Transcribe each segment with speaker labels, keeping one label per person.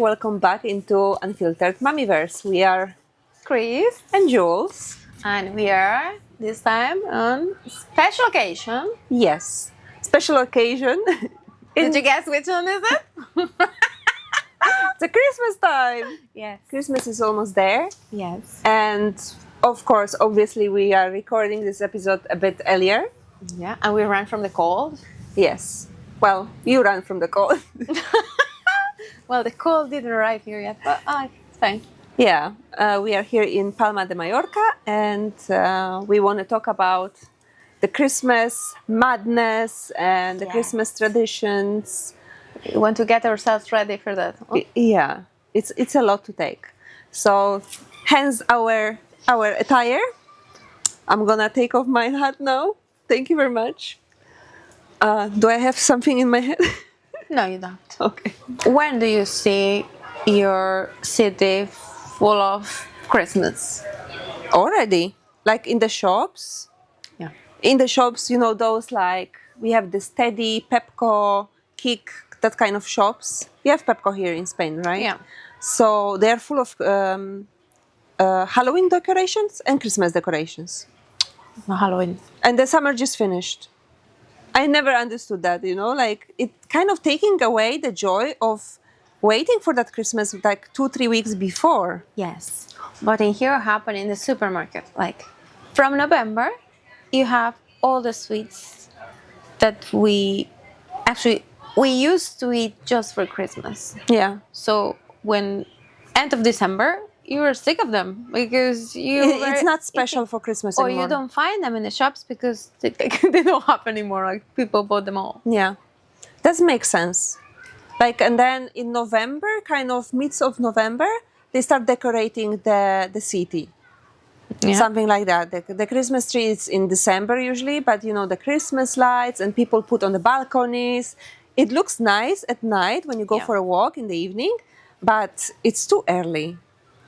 Speaker 1: welcome back into Unfiltered Mumiverse. We are
Speaker 2: Chris
Speaker 1: and Jules.
Speaker 2: and we are this time on special occasion.
Speaker 1: Yes, special occasion.
Speaker 2: Did you guess which one is it?
Speaker 1: It's a Christmas time.
Speaker 2: Yes.
Speaker 1: Christmas is almost there.
Speaker 2: Yes.
Speaker 1: And of course, obviously, we are recording this episode a bit earlier.
Speaker 2: Yeah, and we ran from the cold.
Speaker 1: Yes. Well, you ran from the cold.
Speaker 2: Well, the cold didn't arrive here yet, but it's fine.
Speaker 1: Yeah, we are here in Palma de Mallorca, and we want to talk about the Christmas madness and the Christmas traditions.
Speaker 2: We want to get ourselves ready for that.
Speaker 1: Yeah, it's a lot to take. So, hence our attire. I'm gonna take off my hat now. Thank you very much. Do I have something in my head?
Speaker 2: No, you don't.
Speaker 1: Okay.
Speaker 2: When do you see your city full of Christmas?
Speaker 1: Already, like in the shops.
Speaker 2: Yeah.
Speaker 1: In the shops, you know, those like we have the Steady, Pepco, Kik, that kind of shops. We have Pepco here in Spain, right?
Speaker 2: Yeah.
Speaker 1: So they are full of Halloween decorations and Christmas decorations.
Speaker 2: Halloween.
Speaker 1: And the summer just finished. I never understood that, you know, like it kind of taking away the joy of waiting for that Christmas like 2-3 weeks before.
Speaker 2: Yes, but in here happen in the supermarket. Like from November, you have all the sweets that we used to eat just for Christmas.
Speaker 1: Yeah.
Speaker 2: So when end of December, you were sick of them because
Speaker 1: It's not special for Christmas
Speaker 2: or
Speaker 1: anymore.
Speaker 2: you don't find them in the shops because they don't have anymore. Like people bought them all.
Speaker 1: Yeah, that makes sense. Like, and then in November, kind of midst of November, they start decorating the city.
Speaker 2: Yeah.
Speaker 1: Something like that. The Christmas tree is in December usually, but you know, the Christmas lights and people put on the balconies. It looks nice at night when you go for a walk in the evening, but it's too early.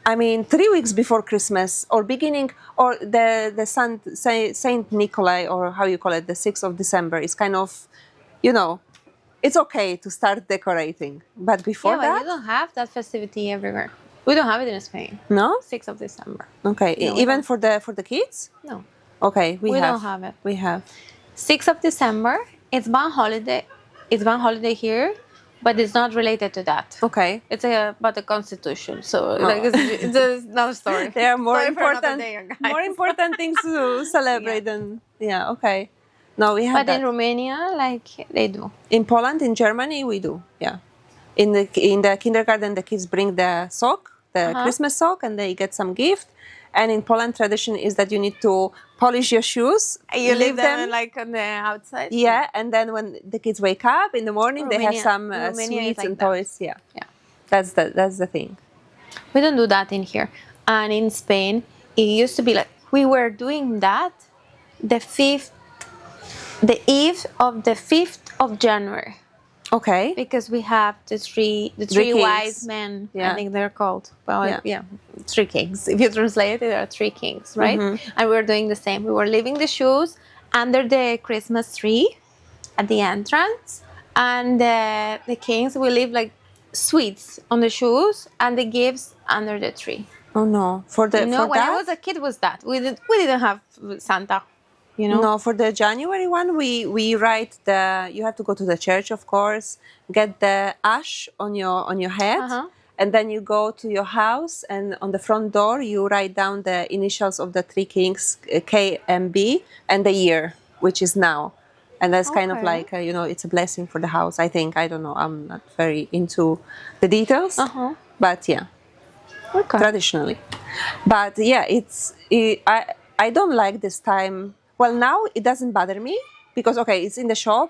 Speaker 1: I mean, 3 weeks before Christmas or beginning, or the Saint Nikolai, or how you call it, the 6th of December is kind of, you know, it's okay to start decorating. But before
Speaker 2: But
Speaker 1: that?
Speaker 2: you don't have that festivity everywhere. We don't have it in Spain.
Speaker 1: No?
Speaker 2: 6th of December.
Speaker 1: Okay,
Speaker 2: No,
Speaker 1: even for the kids?
Speaker 2: No.
Speaker 1: Okay, we have.
Speaker 2: don't have it.
Speaker 1: We have.
Speaker 2: 6th of December, it's one holiday. It's one holiday here, but it's not related to that.
Speaker 1: Okay.
Speaker 2: It's about the Constitution, so like it's another story.
Speaker 1: There are more
Speaker 2: Story for another
Speaker 1: important,
Speaker 2: day, guys.
Speaker 1: more important things to celebrate than okay. No, we have
Speaker 2: But
Speaker 1: that.
Speaker 2: in Romania, like they do.
Speaker 1: In Poland, in Germany, we do. Yeah. In the kindergarten, the kids bring the sock, the Christmas sock, and they get some gift. And in Poland, tradition is that you need to polish your shoes.
Speaker 2: You leave them like on the outside.
Speaker 1: Yeah, and then when the kids wake up in the morning, they have some sweets
Speaker 2: like
Speaker 1: and
Speaker 2: that.
Speaker 1: toys. Yeah,
Speaker 2: Yeah.
Speaker 1: that's the thing.
Speaker 2: We don't do that in here. And in Spain, it used to be like we were doing that the eve of the 5th of January.
Speaker 1: Okay.
Speaker 2: Because we have the three
Speaker 1: kings.
Speaker 2: wise men,
Speaker 1: Yeah.
Speaker 2: I think they're called. Well,
Speaker 1: Yeah.
Speaker 2: 3 kings. If you translate it, there are 3 kings, right? And we were doing the same. We were leaving the shoes under the Christmas tree at the entrance, and the kings will leave like sweets on the shoes and the gifts under the tree.
Speaker 1: Oh no, for
Speaker 2: When
Speaker 1: that?
Speaker 2: I was a kid, was that we didn't have Santa, you know?
Speaker 1: No, for the January one, we write you have to go to the church, of course, get the ash on your head, and then you go to your house, and on the front door you write down the initials of the 3 kings, K and B, and the year, which is now. And that's kind of like, you know, it's a blessing for the house, I think. I don't know, I'm not very into the details, but yeah, traditionally. But yeah, I don't like this time. Well, now it doesn't bother me because, okay, it's in the shop.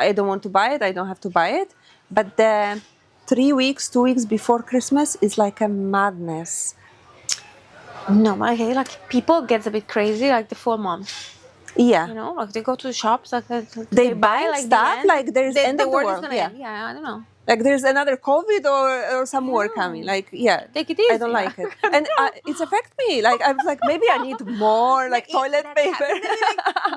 Speaker 1: I don't want to buy it. I don't have to buy it. But the 2 weeks before Christmas is like a madness.
Speaker 2: No, like people get a bit crazy like the full month.
Speaker 1: Yeah.
Speaker 2: You know, like they go to the shops, like
Speaker 1: they buy like stuff like there's end of the
Speaker 2: world
Speaker 1: world.
Speaker 2: is gonna
Speaker 1: Yeah.
Speaker 2: end. Yeah, I don't know.
Speaker 1: Like there's another COVID or some war coming. Like, yeah,
Speaker 2: Take it easy.
Speaker 1: I don't like it. And it's affect me. Like, I was like, maybe I need more like toilet paper.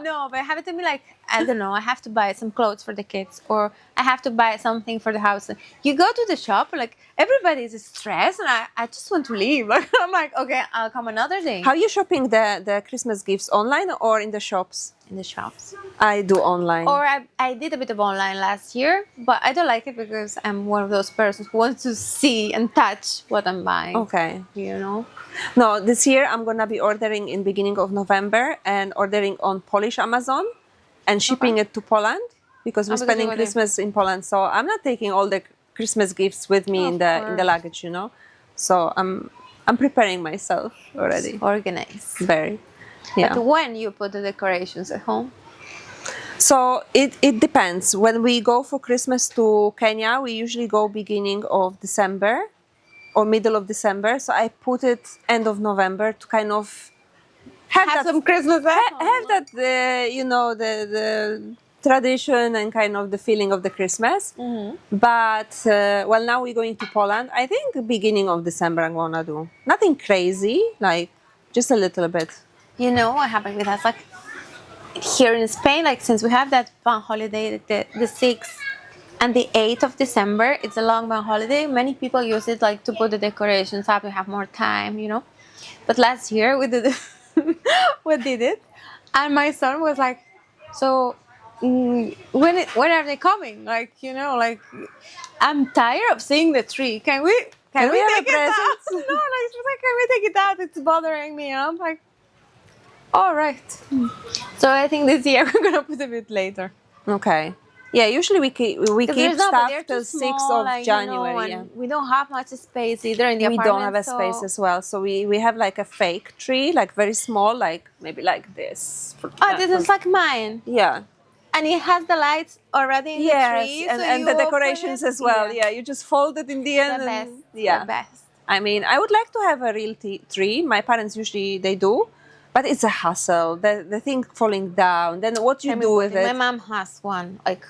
Speaker 2: No, but it happened to me like I don't know, I have to buy some clothes for the kids, or I have to buy something for the house. You go to the shop, like everybody's stressed, and I just want to leave. Like I'm like, okay, I'll come another day.
Speaker 1: How are you shopping the Christmas gifts, online or in the shops?
Speaker 2: In the shops.
Speaker 1: I do online.
Speaker 2: Or I did a bit of online last year, but I don't like it because I'm one of those persons who wants to see and touch what I'm buying.
Speaker 1: Okay.
Speaker 2: You know?
Speaker 1: No, this year I'm gonna be ordering in beginning of November and ordering on Polish Amazon and shipping it to Poland because we're spending Christmas in Poland. So I'm not taking all the Christmas gifts with me in the luggage, you know. So I'm preparing myself already.
Speaker 2: Organized.
Speaker 1: Very. Yeah.
Speaker 2: But when you put the decorations at home?
Speaker 1: So it depends. When we go for Christmas to Kenya, we usually go beginning of December or middle of December. So I put it end of November to kind of have
Speaker 2: some Christmas.
Speaker 1: Have that you know, the tradition and kind of the feeling of the Christmas.
Speaker 2: Mm-hmm.
Speaker 1: But well, now we're going to Poland. I think beginning of December I'm gonna do nothing crazy, like just a little bit.
Speaker 2: You know what happened with us? Like here in Spain, like since we have that bank holiday, the 6th and the 8th of December, it's a long bank holiday. Many people use it like to put the decorations up. We have more time, you know. But last year we did we did it, and my son was like, "So when are they coming? Like, you know, like I'm tired of seeing the tree. Can we
Speaker 1: have
Speaker 2: take
Speaker 1: a
Speaker 2: it out?
Speaker 1: present?"
Speaker 2: No, like she's like, "Can we take it out? It's bothering me." And I'm like, all right. So I think this year we're gonna put a bit later.
Speaker 1: Okay. Yeah, usually we keep stuff till 6th of
Speaker 2: like,
Speaker 1: January.
Speaker 2: You know, we don't have much space either in the
Speaker 1: we
Speaker 2: apartment.
Speaker 1: don't have a space as well, so we have like a fake tree, like very small, like maybe like this.
Speaker 2: Oh, this is like mine.
Speaker 1: Yeah.
Speaker 2: And it has the lights already in the tree.
Speaker 1: and,
Speaker 2: so
Speaker 1: and
Speaker 2: you
Speaker 1: the
Speaker 2: open
Speaker 1: decorations
Speaker 2: it.
Speaker 1: as well. Yeah, you just fold it in the end.
Speaker 2: The best.
Speaker 1: Yeah.
Speaker 2: The best.
Speaker 1: I mean, I would like to have a real tree. My parents usually they do, but it's a hassle. The thing falling down. Then what you do with it?
Speaker 2: My mom has one, like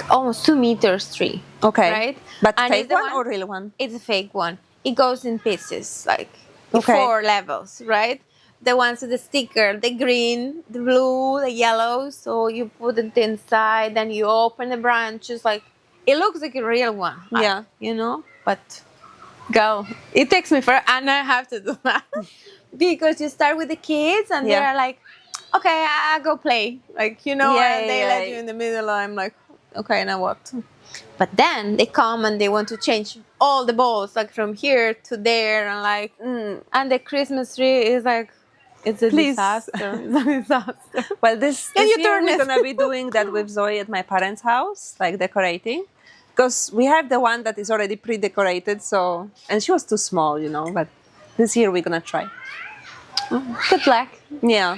Speaker 2: almost 2 meters tree.
Speaker 1: Okay.
Speaker 2: Right?
Speaker 1: But
Speaker 2: And
Speaker 1: fake one or real one?
Speaker 2: It's a fake one. It goes in pieces, like
Speaker 1: Okay.
Speaker 2: 4 levels, right? The ones with the sticker, the green, the blue, the yellow. So you put it inside, then you open the branches. Like it looks like a real one.
Speaker 1: Yeah.
Speaker 2: You know, but girl, it takes me forever, and I have to do that because you start with the kids, and they're like, "Okay, I go play," like, you know, and they let you in the middle. I'm like, "Okay, now what?" But then they come and they want to change all the balls, like from here to there, and like, and the Christmas tree is like, it's a disaster. It's a disaster.
Speaker 1: Well, this year we're gonna be doing that with Zoe at my parents' house, like decorating, because we have the one that is already pre-decorated. So, and she was too small, you know. But this year we're gonna try.
Speaker 2: Good luck.
Speaker 1: Yeah.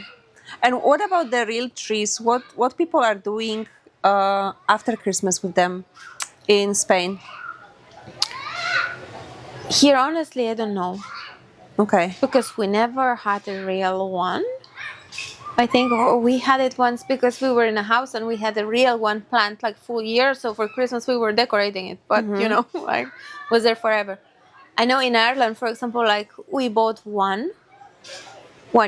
Speaker 1: And what about the real trees? What people are doing after Christmas with them in Spain?
Speaker 2: Here, honestly, I don't know.
Speaker 1: Okay.
Speaker 2: Because we never had a real one. I think we had it once because we were in a house and we had a real one planned like full year. So for Christmas we were decorating it, but you know, like was there forever. I know in Ireland, for example, like we bought one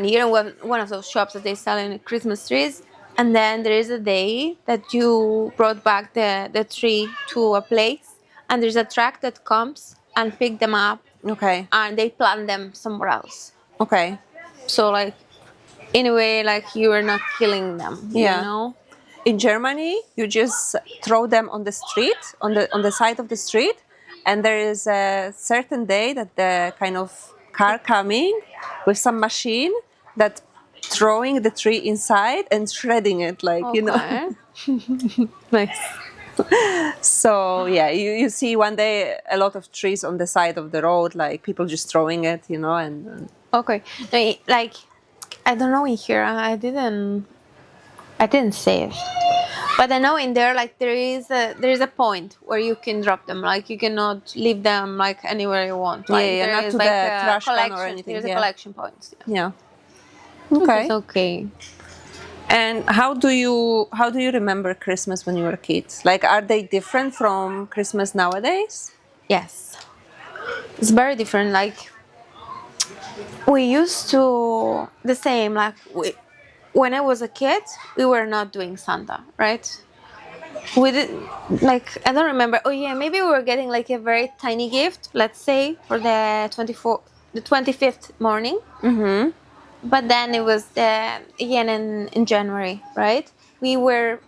Speaker 2: year in one of those shops that they sell in Christmas trees, and then there is a day that you brought back the tree to a place, and there's a truck that comes and pick them up.
Speaker 1: Okay.
Speaker 2: And they plant them somewhere else.
Speaker 1: Okay.
Speaker 2: So like, in a way, like you are not killing them. You know.
Speaker 1: In Germany, you just throw them on the street, on the side of the street, and there is a certain day that the kind of car coming with some machine that throwing the tree inside and shredding it, like, you know.
Speaker 2: Nice.
Speaker 1: So yeah, you see one day a lot of trees on the side of the road, like people just throwing it, you know, and
Speaker 2: okay, like I don't know in here. I didn't say it, but I know in there like there is a point where you can drop them. Like you cannot leave them like anywhere you want. Like,
Speaker 1: not to
Speaker 2: like
Speaker 1: the trash can or anything.
Speaker 2: There's a collection point.
Speaker 1: Yeah. Okay.
Speaker 2: It's okay.
Speaker 1: And how do you remember Christmas when you were a kid? Like, are they different from Christmas nowadays?
Speaker 2: Yes, it's very different. Like we used to the same. Like when I was a kid, we were not doing Santa, right? We did, like, I don't remember. Oh yeah, maybe we were getting like a very tiny gift, let's say, for the 25th morning.
Speaker 1: Mm-hmm.
Speaker 2: But then it was again in January, right? We were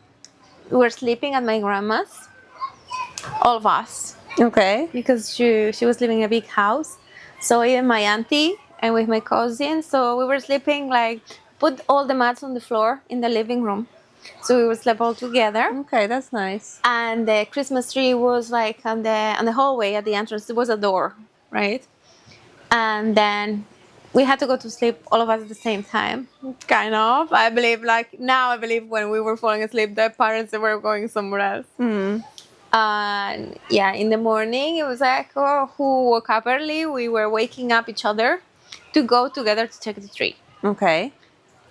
Speaker 2: sleeping at my grandma's, all of us,
Speaker 1: Okay.
Speaker 2: because she was living in a big house. So even my auntie and with my cousin, so we were sleeping like, put all the mats on the floor in the living room, so we would sleep all together.
Speaker 1: Okay, that's nice.
Speaker 2: And the Christmas tree was like on the hallway at the entrance. There was a door, right? And then we had to go to sleep, all of us at the same time, kind of. I believe, like now, I believe when we were falling asleep, the parents were going somewhere else.
Speaker 1: Mm.
Speaker 2: And yeah, in the morning, it was like, oh, who woke up early? We were waking up each other to go together to check the tree.
Speaker 1: Okay.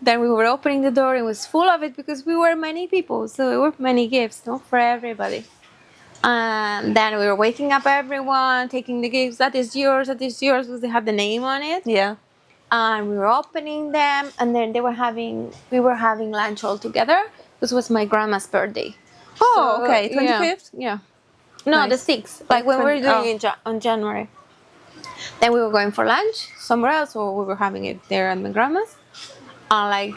Speaker 2: Then we were opening the door, and it was full of it because we were many people, so there were many gifts, no, for everybody. And then we were waking up everyone, taking the gifts. That is yours, because they had the name on it.
Speaker 1: Yeah.
Speaker 2: And we were opening them, and then we were having lunch all together. This was my grandma's birthday.
Speaker 1: Oh,
Speaker 2: So,
Speaker 1: okay. 25th?
Speaker 2: Yeah. No,
Speaker 1: Nice.
Speaker 2: the 6th. Like when we were
Speaker 1: 20
Speaker 2: doing it on January. Then we were going for lunch somewhere else, or we were having it there at my grandma's. And like,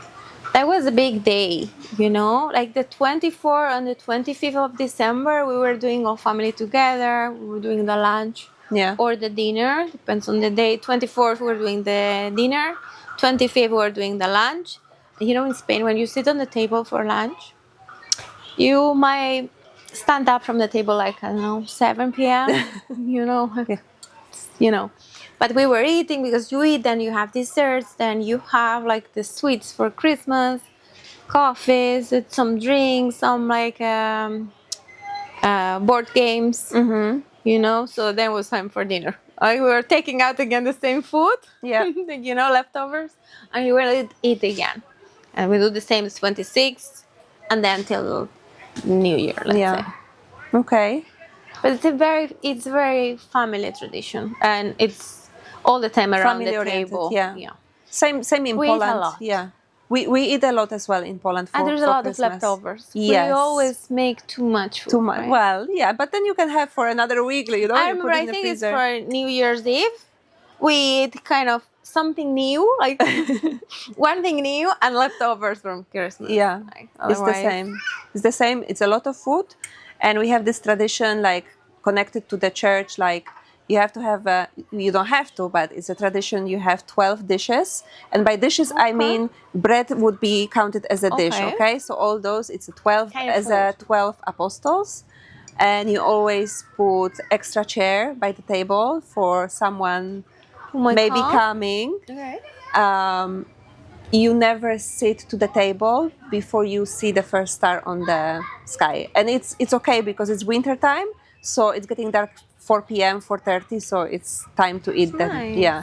Speaker 2: that was a big day, you know? Like the 24th and the 25th of December, we were doing all family together. We were doing the lunch.
Speaker 1: Yeah.
Speaker 2: Or the dinner, depends on the day. 24th, we were doing the dinner. 25th, we were doing the lunch. And you know, in Spain, when you sit on the table for lunch, you might stand up from the table like, I don't know, 7 p.m., you know, you know. But we were eating, because you eat, then you have desserts, then you have like the sweets for Christmas, coffees, some drinks, some like board games, you know. So then it was time for dinner. We were taking out again the same food,
Speaker 1: Yeah.
Speaker 2: you know, leftovers, and you will eat again. And we do the same as 26th, and then till New Year, let's say.
Speaker 1: Okay.
Speaker 2: But it's very family tradition, and it's all the time around
Speaker 1: Family
Speaker 2: the
Speaker 1: oriented,
Speaker 2: table.
Speaker 1: yeah. Same in
Speaker 2: We eat a
Speaker 1: Poland.
Speaker 2: lot.
Speaker 1: Yeah. We eat a lot as well in Poland for
Speaker 2: And there's a
Speaker 1: for
Speaker 2: lot
Speaker 1: Christmas.
Speaker 2: of leftovers.
Speaker 1: Yes.
Speaker 2: We always make too much food.
Speaker 1: Too much.
Speaker 2: Right?
Speaker 1: Well, yeah, but then you can have for another week, you know.
Speaker 2: I
Speaker 1: you put
Speaker 2: remember,
Speaker 1: it in
Speaker 2: I
Speaker 1: the
Speaker 2: think it's
Speaker 1: freezer.
Speaker 2: for New Year's Eve. We eat kind of something new, like one thing new, and leftovers from Christmas.
Speaker 1: Yeah,
Speaker 2: Like,
Speaker 1: it's the same. It's the same. It's a lot of food, and we have this tradition like connected to the church. Like you have to have you don't have to, but it's a tradition. You have 12 dishes, and by dishes I mean bread would be counted as a dish. Okay, so all those it's a 12
Speaker 2: Kind of
Speaker 1: as a 12 apostles, and you always put extra chair by the table for someone maybe coming.
Speaker 2: Okay.
Speaker 1: You never sit to the table before you see the first star on the sky, and it's okay because it's winter time, so it's getting dark 4 p.m. 4:30, so it's time to eat them.
Speaker 2: Nice.
Speaker 1: Yeah,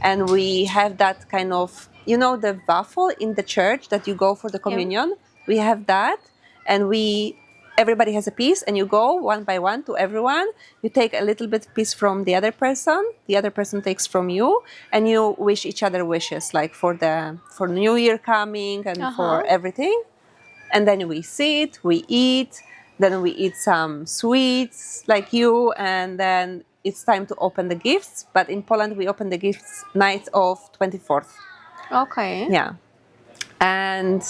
Speaker 1: and we have that kind of, you know, the waffle in the church that you go for the communion. We have that, and everybody has a piece, and you go one by one to everyone. You take a little bit piece from the other person takes from you, and you wish each other wishes, like for New Year coming and for everything. And then we sit, we eat, then we eat some sweets like you, and then it's time to open the gifts. But in Poland, we open the gifts night of 24th.
Speaker 2: Okay.
Speaker 1: Yeah. And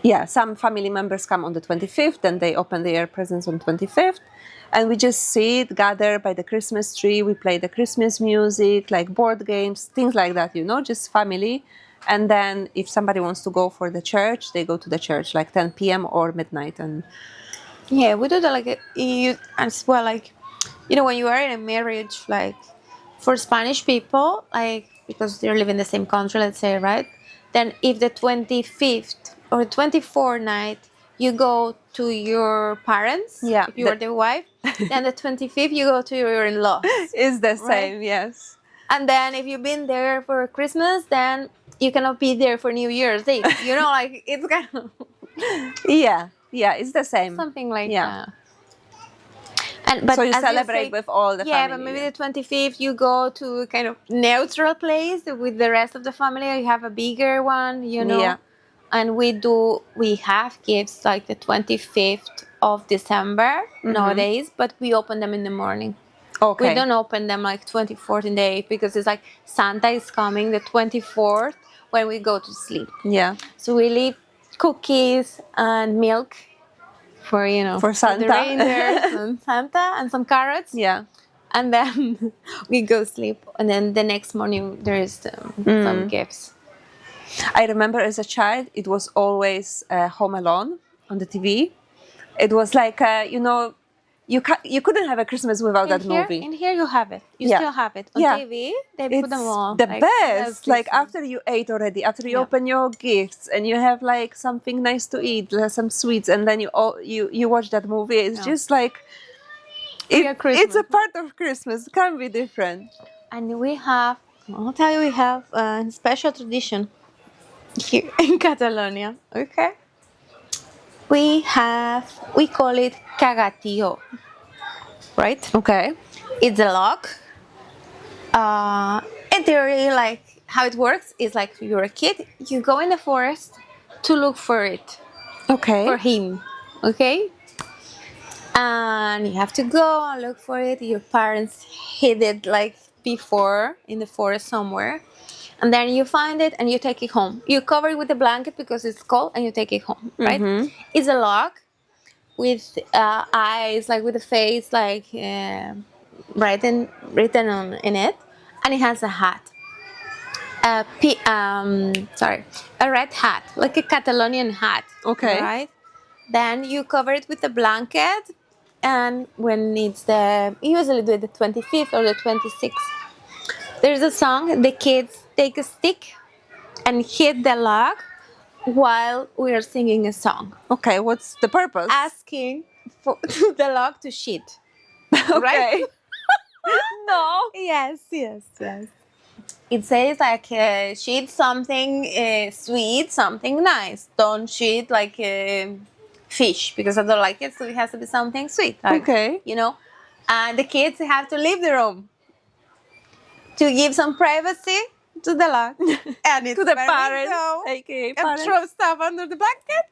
Speaker 1: yeah, some family members come on the 25th, then they open their presents on 25th. And we just sit, gather by the Christmas tree. We play the Christmas music, like board games, things like that, you know, just family. And then if somebody wants to go for the church, they go to the church like 10 p.m. or midnight. And
Speaker 2: yeah, we do that like as well, like, you know, when you are in a marriage, like for Spanish people, like because they're living in the same country, let's say, right? Then if the 25th or 24th night you go to your parents, if you are the wife, then the 25th you go to your in-laws.
Speaker 1: It's the same, yes.
Speaker 2: And then if you've been there for Christmas, then you cannot be there for New Year's Eve. You know, like it's kind of
Speaker 1: yeah, it's the same.
Speaker 2: Something like that. But
Speaker 1: so you celebrate with all the family.
Speaker 2: Yeah, but maybe the 25th you go to a kind of neutral place with the rest of the family. Or you have a bigger one, you know.
Speaker 1: Yeah.
Speaker 2: and we have gifts like the 25th of December nowadays, but we open them in the morning.
Speaker 1: Okay.
Speaker 2: We don't open them like 24th in the 8th because it's like Santa is coming the 24th when we go to sleep.
Speaker 1: Yeah.
Speaker 2: So we leave cookies and milk for
Speaker 1: For Santa.
Speaker 2: the reindeers and Santa and some carrots.
Speaker 1: Yeah.
Speaker 2: And then we go sleep. And then the next morning there is some gifts.
Speaker 1: I remember as a child, it was always Home Alone on the TV. It was like, you couldn't have a Christmas without that movie.
Speaker 2: In here you have it. You
Speaker 1: Yeah.
Speaker 2: still have it. On
Speaker 1: Yeah.
Speaker 2: TV, they
Speaker 1: It's
Speaker 2: put them all.
Speaker 1: the
Speaker 2: like,
Speaker 1: best. Like
Speaker 2: Christmas.
Speaker 1: after you ate already, after you
Speaker 2: Yeah.
Speaker 1: open your gifts and you have like something nice to eat, some sweets, and then you watch that movie. It's just like it's a part of Christmas. It can't be different.
Speaker 2: And I'll tell you, we have a special tradition here in Catalonia. Okay. We call it cagatío, right?
Speaker 1: Okay.
Speaker 2: It's a log. In theory, like how it works is like you're a kid, you go in the forest to look for it,
Speaker 1: Okay.
Speaker 2: for him, okay? And you have to go and look for it. Your parents hid it like before in the forest somewhere. And then you find it and you take it home. You cover it with a blanket because it's cold and you take it home, right? It's a log with eyes, like with a face, like written on in it, and it has a hat. A red hat, like a Catalonian hat.
Speaker 1: Okay.
Speaker 2: Right. Then you cover it with a blanket, and when it's usually do it the 25th or the 26th. There's a song. The kids take a stick and hit the log while we are singing a song.
Speaker 1: Okay, what's the purpose?
Speaker 2: Asking for the log to shit.
Speaker 1: Okay.
Speaker 2: Right?
Speaker 1: No.
Speaker 2: Yes. It says like shit something sweet, something nice. Don't shit like fish because I don't like it, so it has to be something sweet. Like,
Speaker 1: Okay.
Speaker 2: And the kids have to leave the room to give some privacy to the log and
Speaker 1: To the parents, aka
Speaker 2: and
Speaker 1: parents.
Speaker 2: throw stuff under the blanket.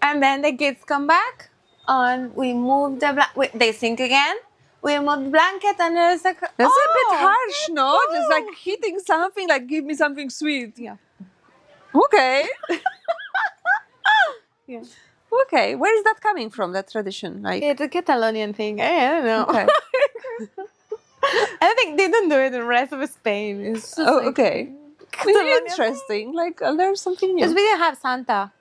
Speaker 2: And then the kids come back and we move the blanket. They sink again. We move the blanket and there's like,
Speaker 1: That's a bit harsh, no? Just like hitting something, like give me something sweet.
Speaker 2: Yeah.
Speaker 1: Okay.
Speaker 2: Yeah.
Speaker 1: Okay. Where is that coming from? That tradition, like.
Speaker 2: It's a Catalonian thing. I don't know.
Speaker 1: Okay.
Speaker 2: I think they don't do it in the rest of Spain. It's just
Speaker 1: Okay.
Speaker 2: Catalonian
Speaker 1: Interesting. Like there's something
Speaker 2: because
Speaker 1: new.
Speaker 2: we didn't have Santa.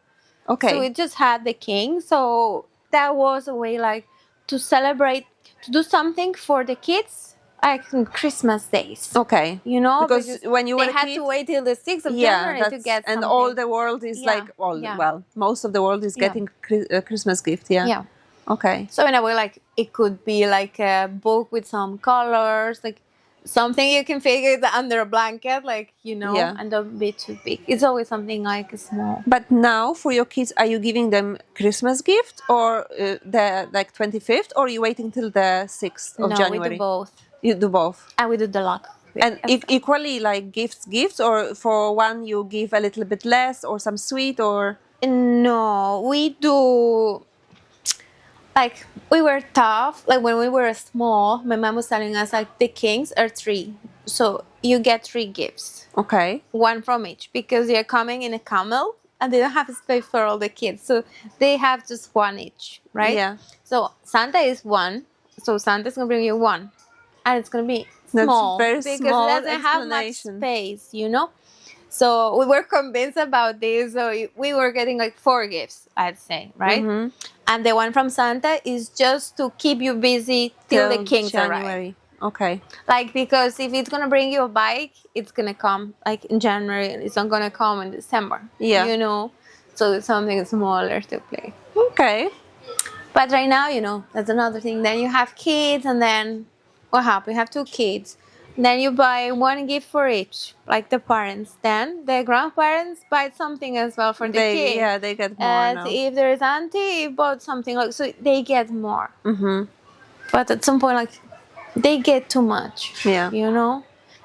Speaker 1: Okay.
Speaker 2: So we just had the king. So that was a way like to celebrate, to do something for the kids like on Christmas days.
Speaker 1: Okay. Because when you were
Speaker 2: they
Speaker 1: a
Speaker 2: had
Speaker 1: kid,
Speaker 2: to wait till the 6th of January to get
Speaker 1: and
Speaker 2: something.
Speaker 1: all the world is
Speaker 2: Yeah,
Speaker 1: like
Speaker 2: yeah.
Speaker 1: well, most of the world is
Speaker 2: Yeah.
Speaker 1: getting a Christmas gift. Yeah.
Speaker 2: Yeah.
Speaker 1: Okay.
Speaker 2: So in a way, like it could be like a book with some colors, like something you can fit under a blanket, like
Speaker 1: Yeah.
Speaker 2: and don't be too big. It's always something like small.
Speaker 1: But now for your kids, are you giving them Christmas gift or the like 25th, or are you waiting till the 6th of January?
Speaker 2: We do both,
Speaker 1: You do both.
Speaker 2: and we do the lock.
Speaker 1: And equally like gifts, or for one you give a little bit less or some sweet or.
Speaker 2: No, we do. Like we were tough. Like when we were small, my mom was telling us like the kings are 3, so you get 3 gifts,
Speaker 1: Okay.
Speaker 2: 1 from each, because they're coming in a camel and they don't have space for all the kids, so they have just 1 each, right?
Speaker 1: Yeah.
Speaker 2: So Santa is 1, so Santa's gonna bring you 1, and it's gonna be
Speaker 1: That's
Speaker 2: small
Speaker 1: very
Speaker 2: because
Speaker 1: small
Speaker 2: it doesn't have much
Speaker 1: explanation.
Speaker 2: space, So we were convinced about this, so we were getting like 4 gifts, I'd say, right?
Speaker 1: Mhm.
Speaker 2: And the one from Santa is just to keep you busy till the kings arrive.
Speaker 1: January. Okay.
Speaker 2: Like, because if it's gonna bring you a bike, it's gonna come like in January, and it's not gonna come in December.
Speaker 1: Yeah.
Speaker 2: So it's something smaller to play.
Speaker 1: Okay.
Speaker 2: But right now, that's another thing. Then you have kids, and then what happens? You have 2 kids. Then you buy 1 gift for each, like the parents. Then the grandparents buy something as well for the kid.
Speaker 1: Yeah, they get more
Speaker 2: And
Speaker 1: now.
Speaker 2: if there is auntie, bought something like, so they get more.
Speaker 1: Mm-hmm.
Speaker 2: But at some point, like, they get too much.
Speaker 1: Yeah.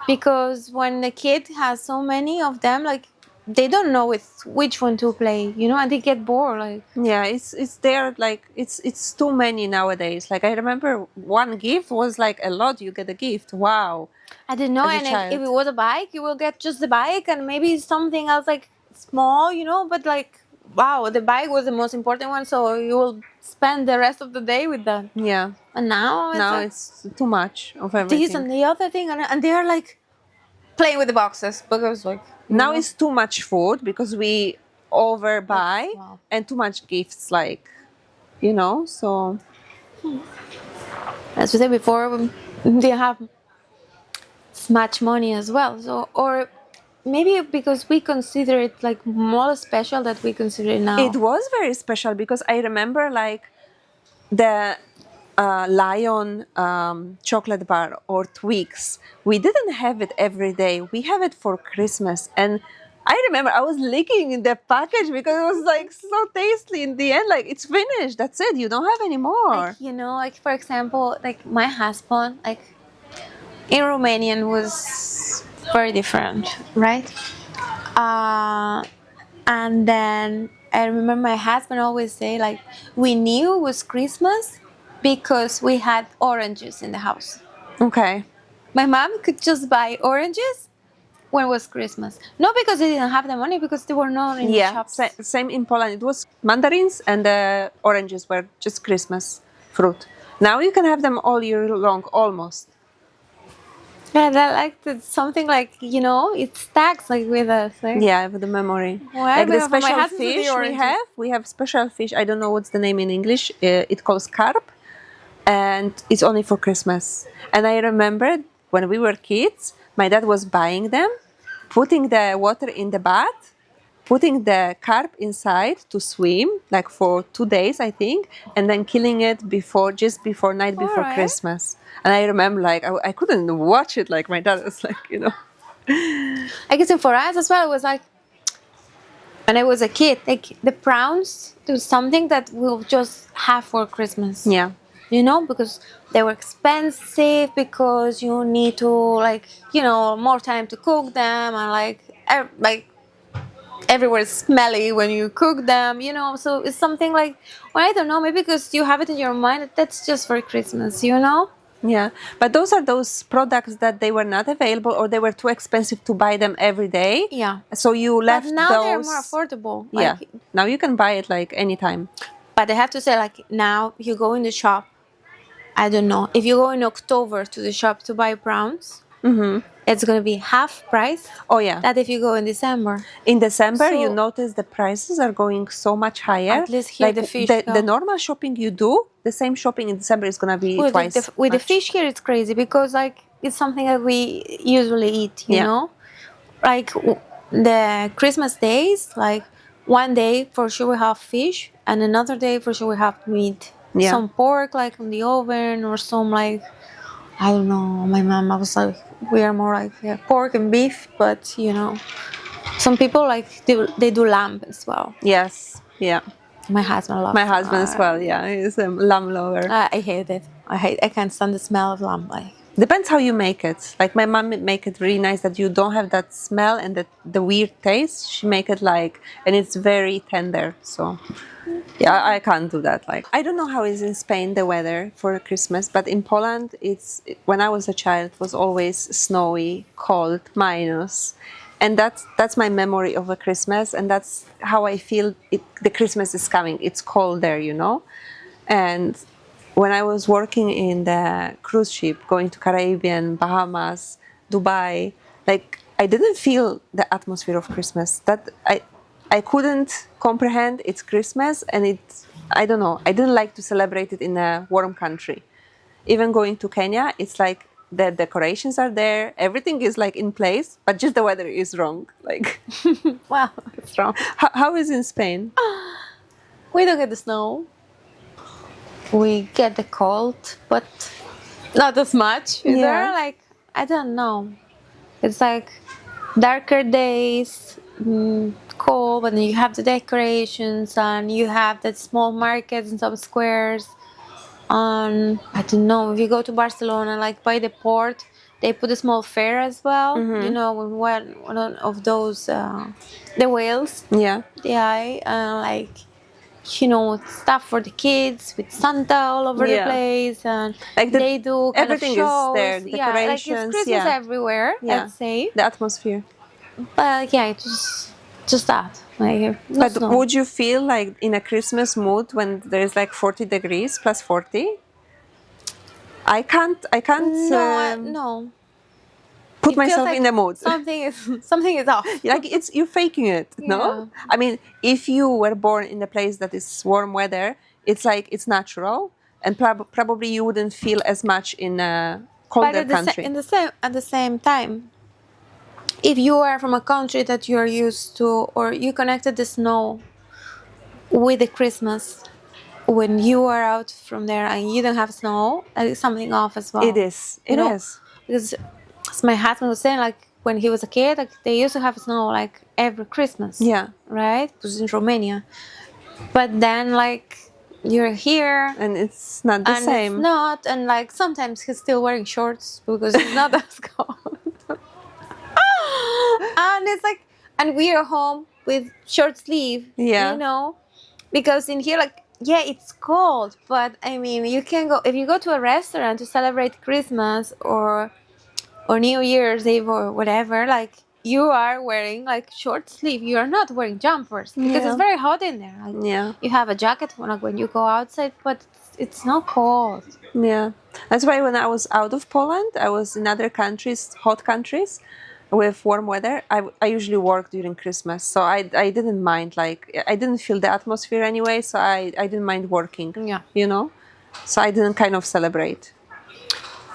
Speaker 2: Because when the kid has so many of them, like, they don't know which one to play, you know, and they get bored. Like,
Speaker 1: Yeah, it's there, like it's too many nowadays. Like I remember one gift was like a lot. You get a gift. Wow,
Speaker 2: I didn't know.
Speaker 1: as a
Speaker 2: And if
Speaker 1: child.
Speaker 2: it was a bike, you will get just the bike and maybe something else like small, you know. But like, wow, the bike was the most important one, so you will spend the rest of the day with that.
Speaker 1: Yeah.
Speaker 2: And now it's
Speaker 1: Now
Speaker 2: like
Speaker 1: it's too much of
Speaker 2: this
Speaker 1: everything.
Speaker 2: and the other thing, and they are like playing with the boxes because like
Speaker 1: Now it's too much food because we overbuy
Speaker 2: wow.
Speaker 1: and too much gifts, like so
Speaker 2: As we said before, they have much money as well. So or maybe because we consider it like more special that we consider it now.
Speaker 1: it was very special because I remember like the Lion chocolate bar or Twix. We didn't have it every day. We have it for Christmas. And I remember I was licking in the package because it was like so tasty in the end. Like it's finished. That's it. You don't have any more.
Speaker 2: Like, you know, like for example, like my husband, like in Romanian was very different, right? And then I remember my husband always say like we knew it was Christmas because we had oranges in the house.
Speaker 1: Okay.
Speaker 2: My mom could just buy oranges when it was Christmas. Not because they didn't have the money, because they were not in the
Speaker 1: Yeah.
Speaker 2: shops.
Speaker 1: Same in Poland. It was mandarins and the oranges were just Christmas fruit. Now you can have them all year long, almost.
Speaker 2: Yeah, that like it's something like, you know, it stacks like with us. Like,
Speaker 1: Yeah, with the memory.
Speaker 2: Why?
Speaker 1: Like the
Speaker 2: But for my
Speaker 1: special
Speaker 2: husband, the
Speaker 1: fish
Speaker 2: oranges.
Speaker 1: we have special fish. I don't know what's the name in English. It calls carp, and it's only for Christmas. And I remember when we were kids, my dad was buying them, putting the water in the bath, putting the carp inside to swim, like for 2 days, I think, and then killing it just before night before
Speaker 2: Alright.
Speaker 1: Christmas. And I remember, like, I couldn't watch it. Like my dad was like,
Speaker 2: I guess for us as well, it was like when I was a kid, like the prawns, it was something that we'll just have for Christmas.
Speaker 1: yeah.
Speaker 2: You know, because they were expensive, because you need to like, you know, more time to cook them, and like everywhere is smelly when you cook them, you know. So it's something like, well, I don't know, maybe because you have it in your mind that that's just for Christmas, you know.
Speaker 1: Yeah, but those are those products that they were not available or they were too expensive to buy them every day.
Speaker 2: Yeah.
Speaker 1: So you left
Speaker 2: But now
Speaker 1: those.
Speaker 2: they're more affordable.
Speaker 1: Yeah.
Speaker 2: Like,
Speaker 1: Now you can buy it like anytime.
Speaker 2: but I have to say, like now you go in the shop. I don't know if you go in October to the shop to buy prawns. It's gonna be half price.
Speaker 1: Oh yeah.
Speaker 2: That if you go in December.
Speaker 1: In December, you
Speaker 2: So-
Speaker 1: notice the prices are going so much higher.
Speaker 2: At least here
Speaker 1: like
Speaker 2: the fish
Speaker 1: the
Speaker 2: go.
Speaker 1: normal shopping you do, the same shopping in December is gonna be twice.
Speaker 2: With the
Speaker 1: much.
Speaker 2: fish here, it's crazy because like it's something that we usually eat. You
Speaker 1: Yeah.
Speaker 2: know, like the Christmas days, like one day for sure we have fish, and another day for sure we have meat.
Speaker 1: Yeah.
Speaker 2: Some pork like in the oven, or some like I don't know. My mom was like, we are more like pork and beef, but you know, some people like they do lamb as well.
Speaker 1: Yes. Yeah.
Speaker 2: My husband loves.
Speaker 1: My husband as well. Yeah, he's a lamb lover.
Speaker 2: I hate it. I can't stand the smell of lamb. Like.
Speaker 1: Depends how you make it. Like my mom make it really nice that you don't have that smell and the weird taste. She make it like, and it's very tender. So yeah, I can't do that. Like I don't know how is in Spain the weather for Christmas, but in Poland when I was a child it was always snowy, cold, minus. And that's my memory of a Christmas, and that's how I feel the Christmas is coming. It's cold there, And when I was working in the cruise ship, going to Caribbean, Bahamas, Dubai, like I didn't feel the atmosphere of Christmas. That I couldn't comprehend it's Christmas, and I don't know. I didn't like to celebrate it in a warm country. Even going to Kenya, it's like the decorations are there, everything is like in place, but just the weather is wrong. Like,
Speaker 2: Wow, it's wrong.
Speaker 1: How is in Spain?
Speaker 2: We don't get the snow. We get the cold, but not as much. Is there? Like, I don't know. It's like darker days, cold, but then you have the decorations and you have the small markets and some squares. I don't know, if you go to Barcelona, like by the port, they put a small fair as well. You know, when one of those the whales.
Speaker 1: Yeah.
Speaker 2: Yeah, like stuff for the kids with Santa all over the
Speaker 1: Yeah.
Speaker 2: place, and
Speaker 1: Like
Speaker 2: they do kind of
Speaker 1: everything
Speaker 2: shows.
Speaker 1: is there,
Speaker 2: Yeah, like it's
Speaker 1: decorations.
Speaker 2: Christmas
Speaker 1: Yeah.
Speaker 2: everywhere.
Speaker 1: Yeah.
Speaker 2: I'd say,
Speaker 1: The atmosphere.
Speaker 2: but yeah, it was just that. Like no
Speaker 1: But
Speaker 2: snow.
Speaker 1: would you feel like in a Christmas mood when there's like 40 degrees plus 40? I can't
Speaker 2: No, no.
Speaker 1: put
Speaker 2: It feels
Speaker 1: myself
Speaker 2: like
Speaker 1: in the mood.
Speaker 2: something is off.
Speaker 1: Like you're faking it, no?
Speaker 2: Yeah.
Speaker 1: I mean, if you were born in a place that is warm weather, it's like it's natural, and probably you wouldn't feel as much in a colder
Speaker 2: But
Speaker 1: country.
Speaker 2: at the same time, if you are from a country that you are used to, or you connected the snow with the Christmas, when you are out from there and you don't have snow, that is something off as well.
Speaker 1: It is. It is.
Speaker 2: Because as my husband was saying, like when he was a kid, like they used to have snow like every Christmas.
Speaker 1: Yeah.
Speaker 2: Right? It was in Romania. But then like you're here
Speaker 1: And it's not the
Speaker 2: and
Speaker 1: same.
Speaker 2: it's not, and like sometimes he's still wearing shorts because it's not as cold. And it's like, and we are home with short sleeve.
Speaker 1: Yeah.
Speaker 2: Because in here, like, yeah, it's cold, but I mean, you can go if you go to a restaurant to celebrate Christmas or New Year's Eve or whatever. Like, you are wearing like short sleeve. You are not wearing jumpers because
Speaker 1: Yeah.
Speaker 2: it's very hot in there. Like,
Speaker 1: Yeah.
Speaker 2: you have a jacket when you go outside, but it's not cold.
Speaker 1: Yeah. That's why when I was out of Poland, I was in other countries, hot countries, with warm weather. I usually work during Christmas, so I didn't mind. Like, I didn't feel the atmosphere anyway, so I didn't mind working.
Speaker 2: Yeah.
Speaker 1: So I didn't kind of celebrate.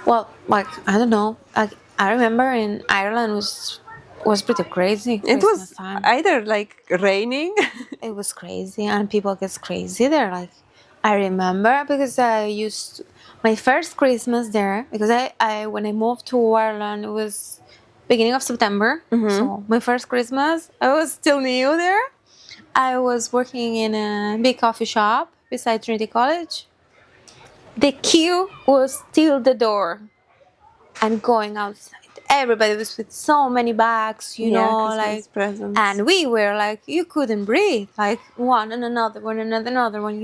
Speaker 2: Well, like I don't know. Like I remember in Ireland was pretty crazy.
Speaker 1: It
Speaker 2: Christmas
Speaker 1: was
Speaker 2: time.
Speaker 1: either like raining.
Speaker 2: It was crazy, and people get crazy there. Like I remember because my first Christmas there, because I when I moved to Ireland, it was beginning of September. So my first Christmas, I was still new there. I was working in a big coffee shop beside Trinity College. The queue was till the door and going outside. Everybody was with so many bags,
Speaker 1: Christmas
Speaker 2: like
Speaker 1: presents.
Speaker 2: and we were like, you couldn't breathe, like one and another one and another one,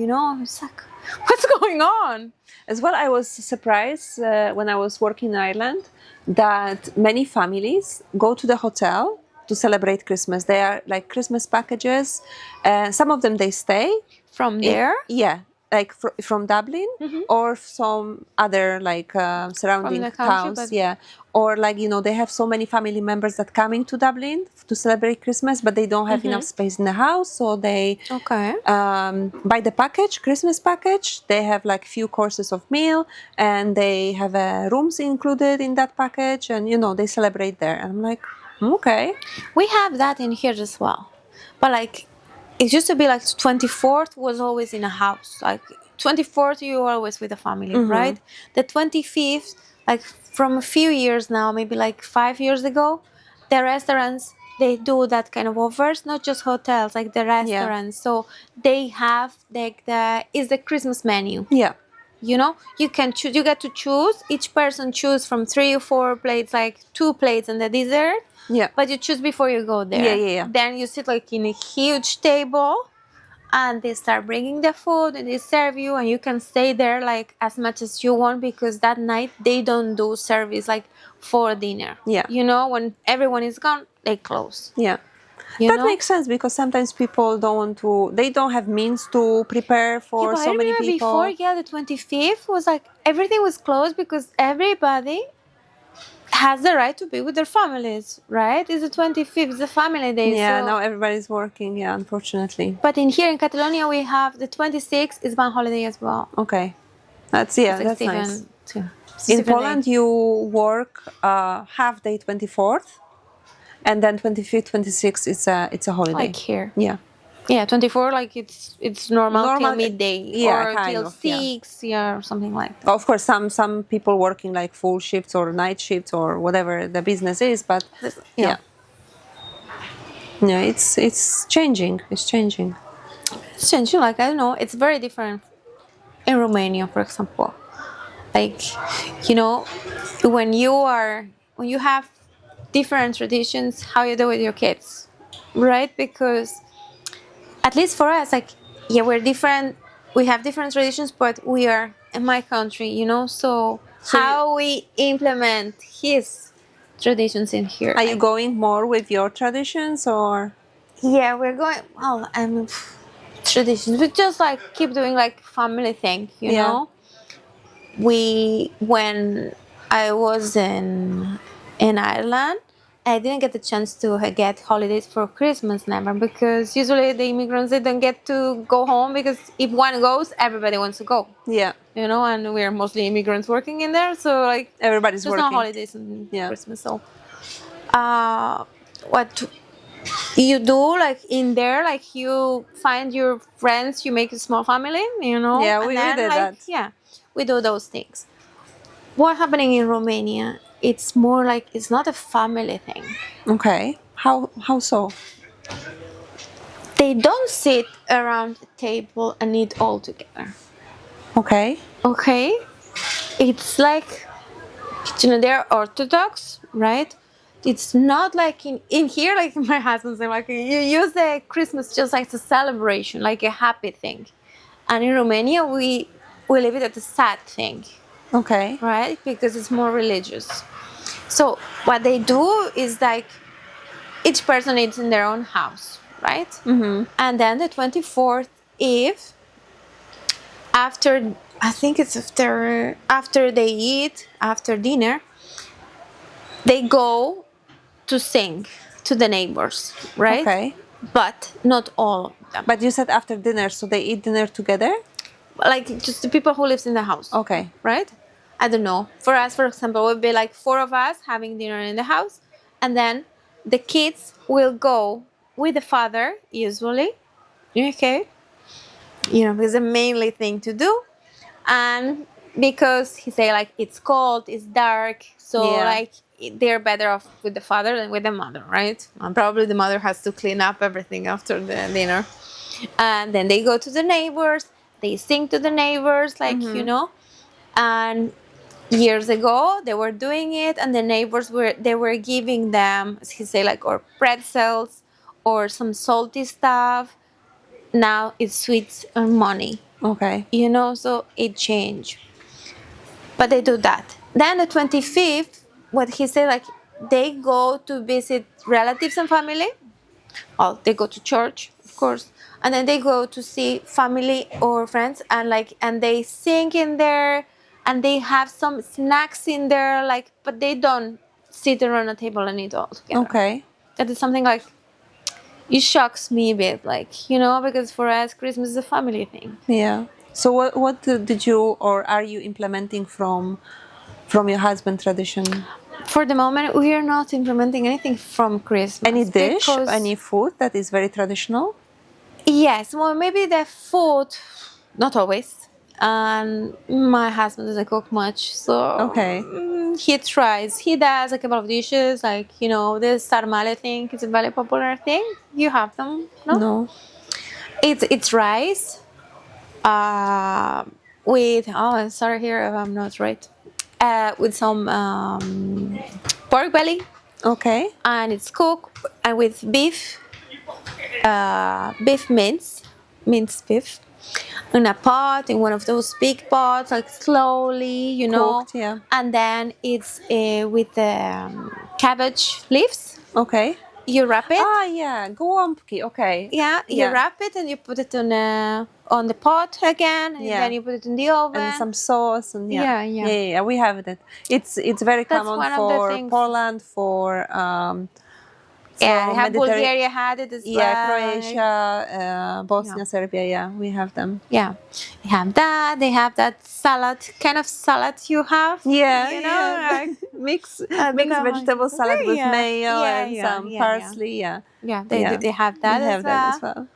Speaker 2: It's like, what's going on?
Speaker 1: As well, I was surprised when I was working in Ireland that many families go to the hotel to celebrate Christmas. They are like Christmas packages. Some of them they stay
Speaker 2: From there?
Speaker 1: Yeah, like from Dublin or some other like surrounding
Speaker 2: From the country,
Speaker 1: towns.
Speaker 2: but-
Speaker 1: Yeah, or like they have so many family members that come into Dublin to celebrate Christmas, but they don't have enough space in the house, so they
Speaker 2: Okay.
Speaker 1: buy the Christmas package. They have like few courses of meal, and they have rooms included in that package, and they celebrate there. And I'm like, okay.
Speaker 2: We have that in here as well. But like, it used to be like 24th was always in a house. Like 24th, you were always with the family, right? The 25th, like from a few years now, maybe like 5 years ago, the restaurants, they do that kind of offers, not just hotels, like the restaurants. So they have like is the Christmas menu.
Speaker 1: Yeah.
Speaker 2: You can choose. You get to choose. Each person choose from 3 or 4 plates, like 2 plates and the dessert.
Speaker 1: Yeah.
Speaker 2: But you choose before you go there.
Speaker 1: Yeah.
Speaker 2: Then you sit like in a huge table, and they start bringing the food and they serve you, and you can stay there like as much as you want, because that night they don't do service like for dinner.
Speaker 1: Yeah.
Speaker 2: When everyone is gone, they close.
Speaker 1: Yeah.
Speaker 2: You
Speaker 1: That
Speaker 2: know?
Speaker 1: makes sense, because sometimes people they don't have means to prepare for
Speaker 2: Yeah, but
Speaker 1: so
Speaker 2: I
Speaker 1: many
Speaker 2: remember
Speaker 1: people.
Speaker 2: before, the 25th was like everything was closed because everybody has the right to be with their families, right? It's the 25th, it's a family day.
Speaker 1: Yeah,
Speaker 2: so.
Speaker 1: now everybody's working, unfortunately.
Speaker 2: But in here in Catalonia, we have the 26th is bank holiday as well.
Speaker 1: Okay. That's nice. In Poland, you work half day 24th, and then 25th, 26th it's a holiday.
Speaker 2: Like here.
Speaker 1: Yeah.
Speaker 2: Yeah, 24, like it's normal till midday.
Speaker 1: Yeah,
Speaker 2: or
Speaker 1: kind
Speaker 2: till
Speaker 1: of,
Speaker 2: 6, or something like that.
Speaker 1: Of course, some people working like full shifts or night shifts or whatever the business is, but
Speaker 2: Yeah.
Speaker 1: Yeah, it's changing. It's changing.
Speaker 2: It's changing, like, I don't know, it's very different in Romania, for example. like, you know, when you have different traditions, how you do with your kids, right? Because at least for us, like, yeah, we're different. We have different traditions, but we are in my country, So,
Speaker 1: So
Speaker 2: how we implement his traditions in here?
Speaker 1: are you going more with your traditions or?
Speaker 2: Yeah, we're going. Well, traditions. We just like keep doing like family thing,
Speaker 1: Yeah.
Speaker 2: When I was in Ireland, I didn't get the chance to get holidays for Christmas never, because usually the immigrants, they don't get to go home, because if one goes, everybody wants to go.
Speaker 1: Yeah.
Speaker 2: And we're mostly immigrants working in there, so like
Speaker 1: Everybody's
Speaker 2: there's
Speaker 1: working.
Speaker 2: no holidays in
Speaker 1: Yeah.
Speaker 2: Christmas. So, what you do like in there, like you find your friends, you make a small family,
Speaker 1: Yeah,
Speaker 2: and
Speaker 1: we
Speaker 2: then
Speaker 1: did
Speaker 2: like
Speaker 1: that.
Speaker 2: yeah, we do those things. What happening in Romania, it's more like it's not a family thing.
Speaker 1: Okay. How so?
Speaker 2: They don't sit around a table and eat all together.
Speaker 1: Okay.
Speaker 2: Okay? It's like, they're Orthodox, right? It's not like in here, like my husband said, like you use the Christmas just like a celebration, like a happy thing. And in Romania, we leave it as a sad thing,
Speaker 1: Okay.
Speaker 2: right? Because it's more religious. So what they do is like each person eats in their own house, right?
Speaker 1: Mm-hmm.
Speaker 2: And then the 24th Eve, after I think it's after they eat, after dinner, they go to sing to the neighbors, right?
Speaker 1: Okay.
Speaker 2: But not all of them.
Speaker 1: But you said after dinner, so they eat dinner together?
Speaker 2: Like just the people who lives in the house.
Speaker 1: Okay.
Speaker 2: Right? I don't know. For us, for example, it would be like four of us having dinner in the house, and then the kids will go with the father, usually. Okay. Because the mainly thing to do. And because he say like it's cold, it's dark, so
Speaker 1: Yeah.
Speaker 2: like they're better off with the father than with the mother, right? And probably the mother has to clean up everything after the dinner. And then they go to the neighbors, they sing to the neighbors, like and years ago they were doing it, and the neighbors were giving them, as he say, like, or pretzels or some salty stuff. Now it's sweets and money.
Speaker 1: Okay.
Speaker 2: So it changed. But they do that. Then the 25th, what he said, like, they go to visit relatives and family. Well, they go to church, of course. And then they go to see family or friends, and they sing in there, and they have some snacks in there, like, but they don't sit around a table and eat all together.
Speaker 1: Okay.
Speaker 2: That is something like, it shocks me a bit, like, because for us, Christmas is a family thing.
Speaker 1: Yeah. So what did you or are you implementing from your husband tradition?
Speaker 2: For the moment, we are not implementing anything from Christmas.
Speaker 1: Any dish, any food that is very traditional?
Speaker 2: Yes, well, maybe the food, not always. And my husband doesn't cook much, so
Speaker 1: Okay.
Speaker 2: He tries. He does a couple of dishes, like the sarmale thing. It's a very popular thing. You have them, no?
Speaker 1: No.
Speaker 2: It's rice, with I'm sorry here if I'm not right. With some pork belly.
Speaker 1: Okay.
Speaker 2: And it's cooked and with beef minced beef, in a pot, in one of those big pots, like slowly,
Speaker 1: Cooked, yeah.
Speaker 2: And then it's with cabbage leaves.
Speaker 1: Okay.
Speaker 2: You wrap it.
Speaker 1: Ah, yeah, gołąbki. Okay.
Speaker 2: Yeah, you wrap it and you put it on the pot again, and then you put it in the oven.
Speaker 1: And some sauce and
Speaker 2: Yeah.
Speaker 1: We have that. It's very
Speaker 2: That's
Speaker 1: common
Speaker 2: one of the
Speaker 1: for
Speaker 2: things.
Speaker 1: Poland, for
Speaker 2: they have Bulgaria had it as well.
Speaker 1: Yeah, Croatia, Bosnia, Serbia. Yeah, we have them.
Speaker 2: Yeah, they have that. They have that salad, kind of salad you have.
Speaker 1: Yeah,
Speaker 2: like
Speaker 1: mixed vegetable salad with mayo and some parsley. Yeah,
Speaker 2: they have that.
Speaker 1: We have that as well.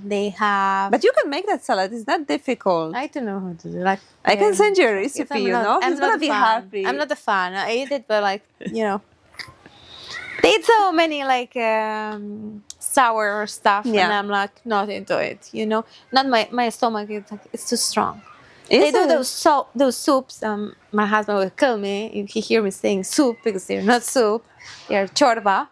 Speaker 2: They have.
Speaker 1: But you can make that salad. It's not difficult.
Speaker 2: I don't know how to do. Like,
Speaker 1: I can send you a recipe.
Speaker 2: I'm
Speaker 1: gonna be happy.
Speaker 2: I'm not a fan. I eat it, but like they eat so many like sour stuff, and I'm like not into it. Not my stomach. It's too strong. They do
Speaker 1: it?
Speaker 2: those soups. My husband will kill me if he hear me saying soup because they're not soup. They're chorba.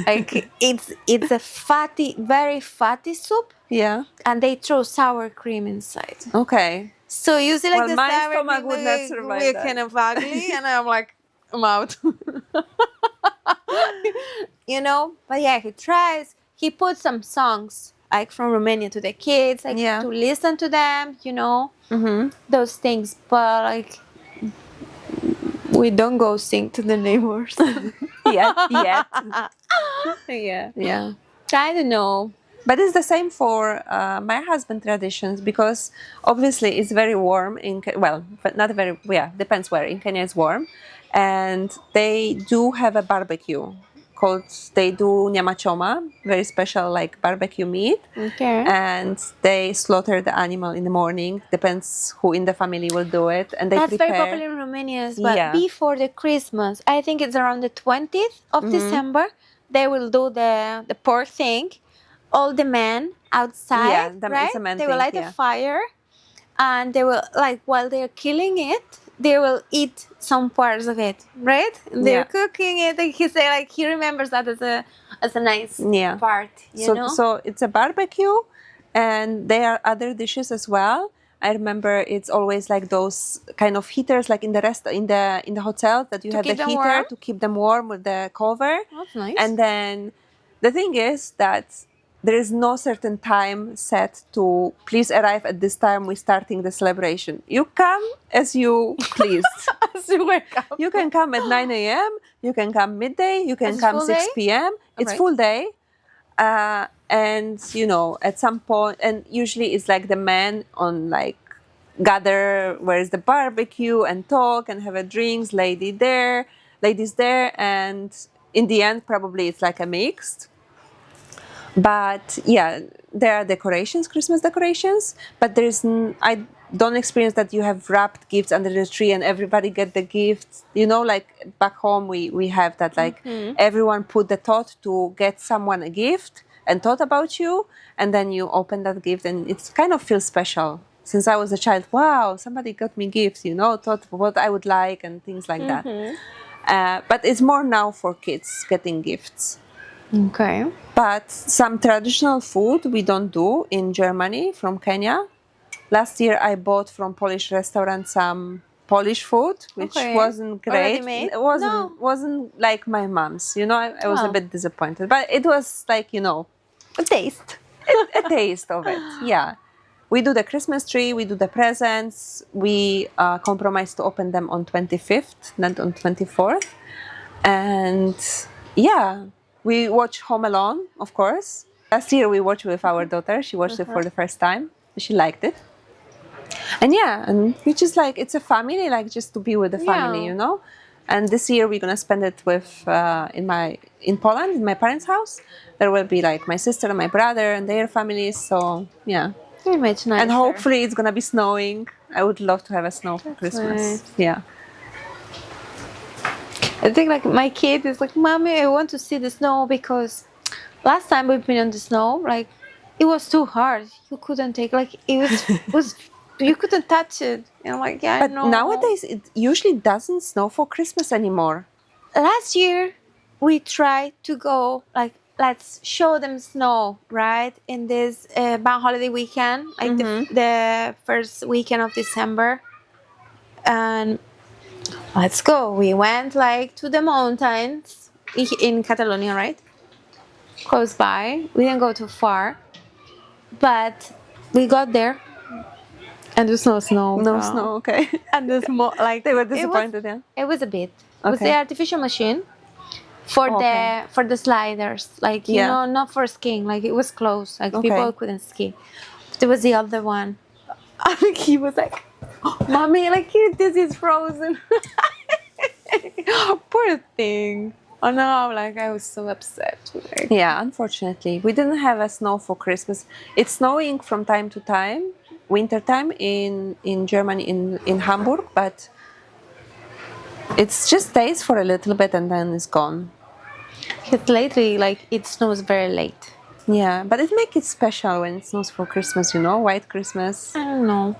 Speaker 2: Like it's a fatty, very fatty soup,
Speaker 1: Yeah.
Speaker 2: and they throw sour cream inside.
Speaker 1: Okay.
Speaker 2: So you see, like
Speaker 1: Well,
Speaker 2: the
Speaker 1: my
Speaker 2: sour
Speaker 1: stomach
Speaker 2: cream,
Speaker 1: would not survive
Speaker 2: we're
Speaker 1: that.
Speaker 2: kind of ugly, and I'm like, I'm out. You know, but yeah, he tries. He puts some songs like from Romania to the kids, like
Speaker 1: Yeah.
Speaker 2: to listen to them. You know,
Speaker 1: Mm-hmm.
Speaker 2: those things. But like, we don't go sing to the neighbors.
Speaker 1: Yet.
Speaker 2: Yeah.
Speaker 1: Yeah.
Speaker 2: Try to know.
Speaker 1: But it's the same for my husband traditions because obviously it's very warm well, but not very, yeah, depends where. In Kenya it's warm, and they do have a barbecue called, they do nyama choma, very special like barbecue meat.
Speaker 2: Okay.
Speaker 1: And they slaughter the animal in the morning. Depends who in the family will do it, and they
Speaker 2: That's
Speaker 1: prepare.
Speaker 2: very popular in Romania as well.
Speaker 1: Yeah.
Speaker 2: Before the Christmas, I think it's around the 20th of December, they will do the pork thing. All the men outside,
Speaker 1: Yeah,
Speaker 2: right?
Speaker 1: it's a man
Speaker 2: They will
Speaker 1: thing,
Speaker 2: light
Speaker 1: yeah.
Speaker 2: a fire, and they will, like, while they're killing it, they will eat some parts of it, right? They're cooking it. Like he say, like he remembers that as a nice part, you know.
Speaker 1: So it's a barbecue, and there are other dishes as well. I remember it's always like those kind of heaters, like in the hotel that you have the heater
Speaker 2: warm?
Speaker 1: to keep them warm with the cover.
Speaker 2: That's nice.
Speaker 1: And then the thing is that there is no certain time set to please arrive at this time we're starting the celebration. You come as you please.
Speaker 2: As you wake up.
Speaker 1: You can come at 9 a.m., you can come midday, you can come 6 p.m. It's full day. And, you know, at some point, and usually it's like the men on like gather where's the barbecue and talk and have a drinks, ladies there. And in the end, probably it's like a mixed. But yeah, there are decorations, Christmas decorations, but I don't experience that you have wrapped gifts under the tree and everybody get the gifts. You know, like back home we have that, like everyone put the thought to get someone a gift and thought about you, and then you open that gift and it kind of feels special. Since I was a child, wow, somebody got me gifts, you know, thought what I would like and things like that. But it's more now for kids getting gifts.
Speaker 2: Okay.
Speaker 1: But some traditional food we don't do in Germany from Kenya. Last year I bought from Polish restaurant some Polish food, which wasn't great. It wasn't like my mom's. You know, I was a bit disappointed. But it was like, you know,
Speaker 2: a taste.
Speaker 1: a taste of it, yeah. We do the Christmas tree, we do the presents. We compromise to open them on 25th, not on 24th. And yeah, we watch Home Alone, of course. Last year we watched with our daughter. She watched it for the first time. She liked it. And yeah, and we just like, it's a family, like just to be with the family, you know? And this year we're gonna spend it with in Poland, in my parents' house. There will be like my sister and my brother and their families. So yeah.
Speaker 2: Very much nicer.
Speaker 1: And hopefully it's gonna be snowing. I would love to have a snow for Christmas.
Speaker 2: Nice.
Speaker 1: Yeah.
Speaker 2: I think like my kid is like, Mommy, I want to see the snow because last time we've been on the snow, like it was too hard. You couldn't take, like it was you couldn't touch it. And I'm like, yeah,
Speaker 1: but
Speaker 2: I know.
Speaker 1: Nowadays it usually doesn't snow for Christmas anymore.
Speaker 2: Last year we tried to go, like, let's show them snow, right? In this bank holiday weekend, like the first weekend of December. And let's go. We went like to the mountains in Catalonia, right? Close by. We didn't go too far. But we got there. And there's no snow.
Speaker 1: No snow, okay.
Speaker 2: And there's more, like
Speaker 1: they were disappointed, yeah.
Speaker 2: It was a bit. It was the artificial machine for the sliders, like you know, not for skiing. Like it was closed. Like people couldn't ski. But it was the other one. And he was like, "Mommy, like this is frozen." Poor thing. Oh no, like I was so upset. Like,
Speaker 1: yeah, unfortunately. We didn't have a snow for Christmas. It's snowing from time to time, winter time in Germany, in Hamburg, but it just stays for a little bit and then it's gone.
Speaker 2: Because lately, like, it snows very late.
Speaker 1: Yeah, but it makes it special when it snows for Christmas, you know, White Christmas.
Speaker 2: I don't know.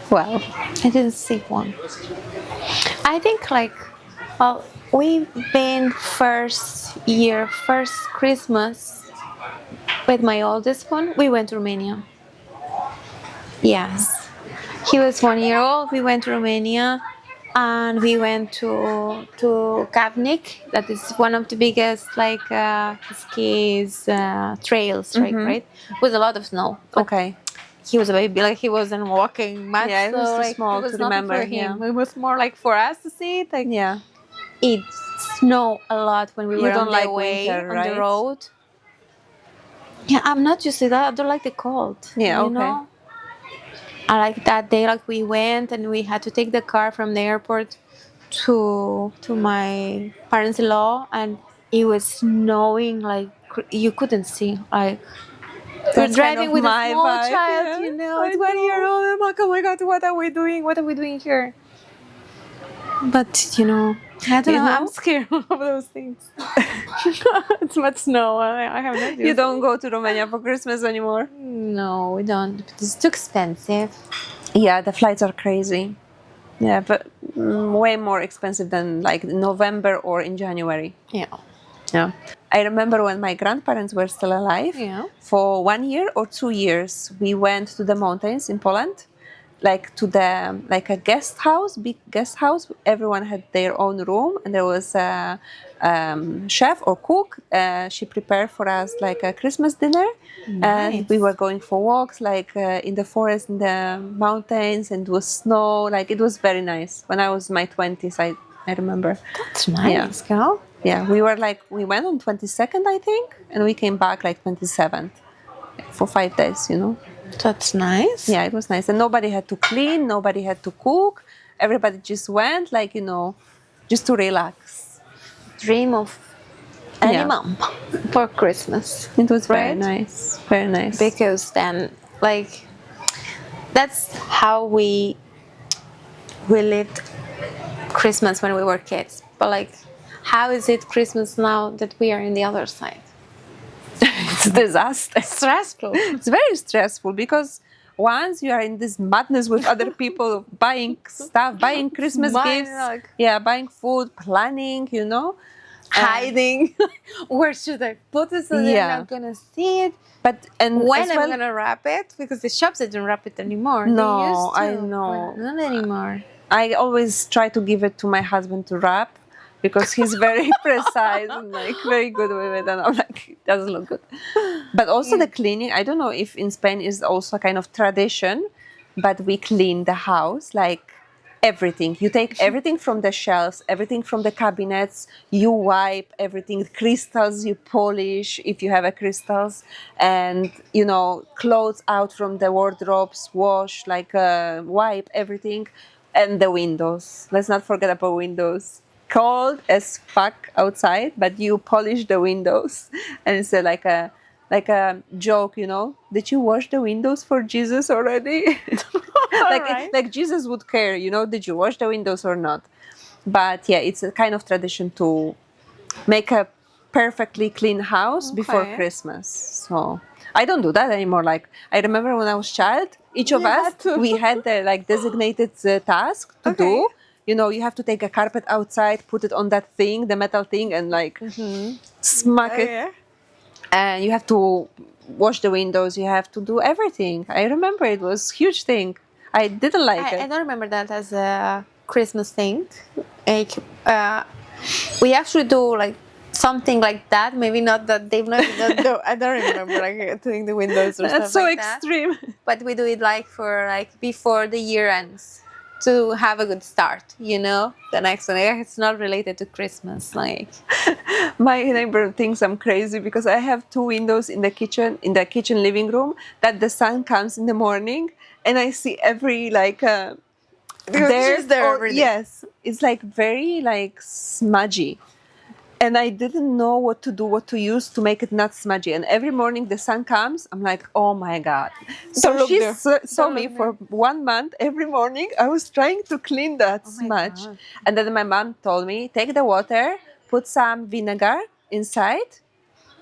Speaker 1: Wow.
Speaker 2: I didn't see one. I think well, we've been first Christmas with my oldest one. We went to Romania. Yes. He was 1 year old. We went to Romania, and we went to Kavnik. That is one of the biggest skis trails, right? With a lot of snow. But
Speaker 1: Okay.
Speaker 2: he was a baby, like he wasn't walking much.
Speaker 1: Yeah, it was
Speaker 2: so
Speaker 1: too
Speaker 2: like
Speaker 1: small
Speaker 2: it was
Speaker 1: to
Speaker 2: nothing
Speaker 1: remember.
Speaker 2: for him.
Speaker 1: Yeah.
Speaker 2: It was more like for us to see it. Like
Speaker 1: Yeah.
Speaker 2: it snowed a lot when we
Speaker 1: You
Speaker 2: were
Speaker 1: don't
Speaker 2: on
Speaker 1: like
Speaker 2: the way
Speaker 1: winter,
Speaker 2: on the
Speaker 1: right?
Speaker 2: road. Yeah, I'm not used to that. I don't like the cold.
Speaker 1: Yeah,
Speaker 2: You
Speaker 1: okay.
Speaker 2: know? I like that day, like we went and we had to take the car from the airport to my parents-in-law, and it was snowing like you couldn't see. Like we're
Speaker 1: That's kind
Speaker 2: driving
Speaker 1: of
Speaker 2: with a
Speaker 1: my
Speaker 2: small
Speaker 1: vibe.
Speaker 2: child,
Speaker 1: Yeah,
Speaker 2: it's
Speaker 1: I
Speaker 2: 1 year
Speaker 1: know.
Speaker 2: old. I'm like, oh my god, what are we doing? What are we doing here? But I don't
Speaker 1: You
Speaker 2: know. I'm
Speaker 1: know,
Speaker 2: scared of those things. It's much snow. I have not.
Speaker 1: you don't go to Romania for Christmas anymore.
Speaker 2: No, we don't. It's too expensive.
Speaker 1: Yeah, the flights are crazy. Yeah, but way more expensive than like November or in January.
Speaker 2: Yeah.
Speaker 1: Yeah. I remember when my grandparents were still alive,
Speaker 2: Yeah.
Speaker 1: for 1 year or 2 years, we went to the mountains in Poland, like to the like a guest house, big guest house. Everyone had their own room, and there was a chef or cook. She prepared for us like a Christmas dinner, and we were going for walks like in the forest, in the mountains, and it was snow. Like it was very nice. When I was in my 20s, I remember.
Speaker 2: That's nice, girl.
Speaker 1: Yeah, we went on 22nd, I think, and we came back like 27th for 5 days,
Speaker 2: That's nice.
Speaker 1: Yeah, it was nice. And nobody had to clean, nobody had to cook. Everybody just went like, just to relax.
Speaker 2: Dream of any
Speaker 1: Yeah.
Speaker 2: mom for Christmas.
Speaker 1: It was very
Speaker 2: Right?
Speaker 1: nice. Very nice.
Speaker 2: Because then, that's how we lived Christmas when we were kids. But how is it Christmas now that we are in the other side?
Speaker 1: It's a disaster.
Speaker 2: Stressful.
Speaker 1: It's very stressful because once you are in this madness with other people, buying stuff, buying Christmas gifts, buying food, planning,
Speaker 2: Hiding. Where should I put it so they're not gonna see it?
Speaker 1: And
Speaker 2: when I'm gonna wrap it, because the shops didn't wrap it anymore.
Speaker 1: No,
Speaker 2: they used to,
Speaker 1: I know.
Speaker 2: but not anymore.
Speaker 1: I always try to give it to my husband to wrap because he's very precise and very good with it, and I'm like, it doesn't look good. But also the cleaning, I don't know if in Spain is also a kind of tradition, but we clean the house everything. You take everything from the shelves, everything from the cabinets, you wipe everything, crystals you polish if you have a crystals, and clothes out from the wardrobes, wash, wipe everything, and the windows. Let's not forget about windows. Cold as fuck outside, but you polish the windows, and it's like a joke, Did you wash the windows for Jesus already? like Jesus would care, did you wash the windows or not? But yeah, it's a kind of tradition to make a perfectly clean house before Christmas. So I don't do that anymore. I remember when I was child, each of us, we had the designated task to do. You have to take a carpet outside, put it on that thing, the metal thing, and smack it. Yeah. And you have to wash the windows. You have to do everything. I remember it was a huge thing. I didn't like it.
Speaker 2: I don't remember that as a Christmas thing. We actually do something like that. Maybe not that they've not. I don't remember doing the windows or
Speaker 1: That's
Speaker 2: stuff
Speaker 1: so
Speaker 2: like
Speaker 1: extreme.
Speaker 2: That. But we do it for before the year ends, to have a good start. The next one. It's not related to Christmas.
Speaker 1: My neighbor thinks I'm crazy because I have 2 windows in the kitchen living room, that the sun comes in the morning and I see every there. Yes, it's very smudgy. And I didn't know what to use to make it not smudgy. And every morning the sun comes, I'm like, oh my God. So she saw me for 1 month. Every morning I was trying to clean that smudge. And then my mom told me, take the water, put some vinegar inside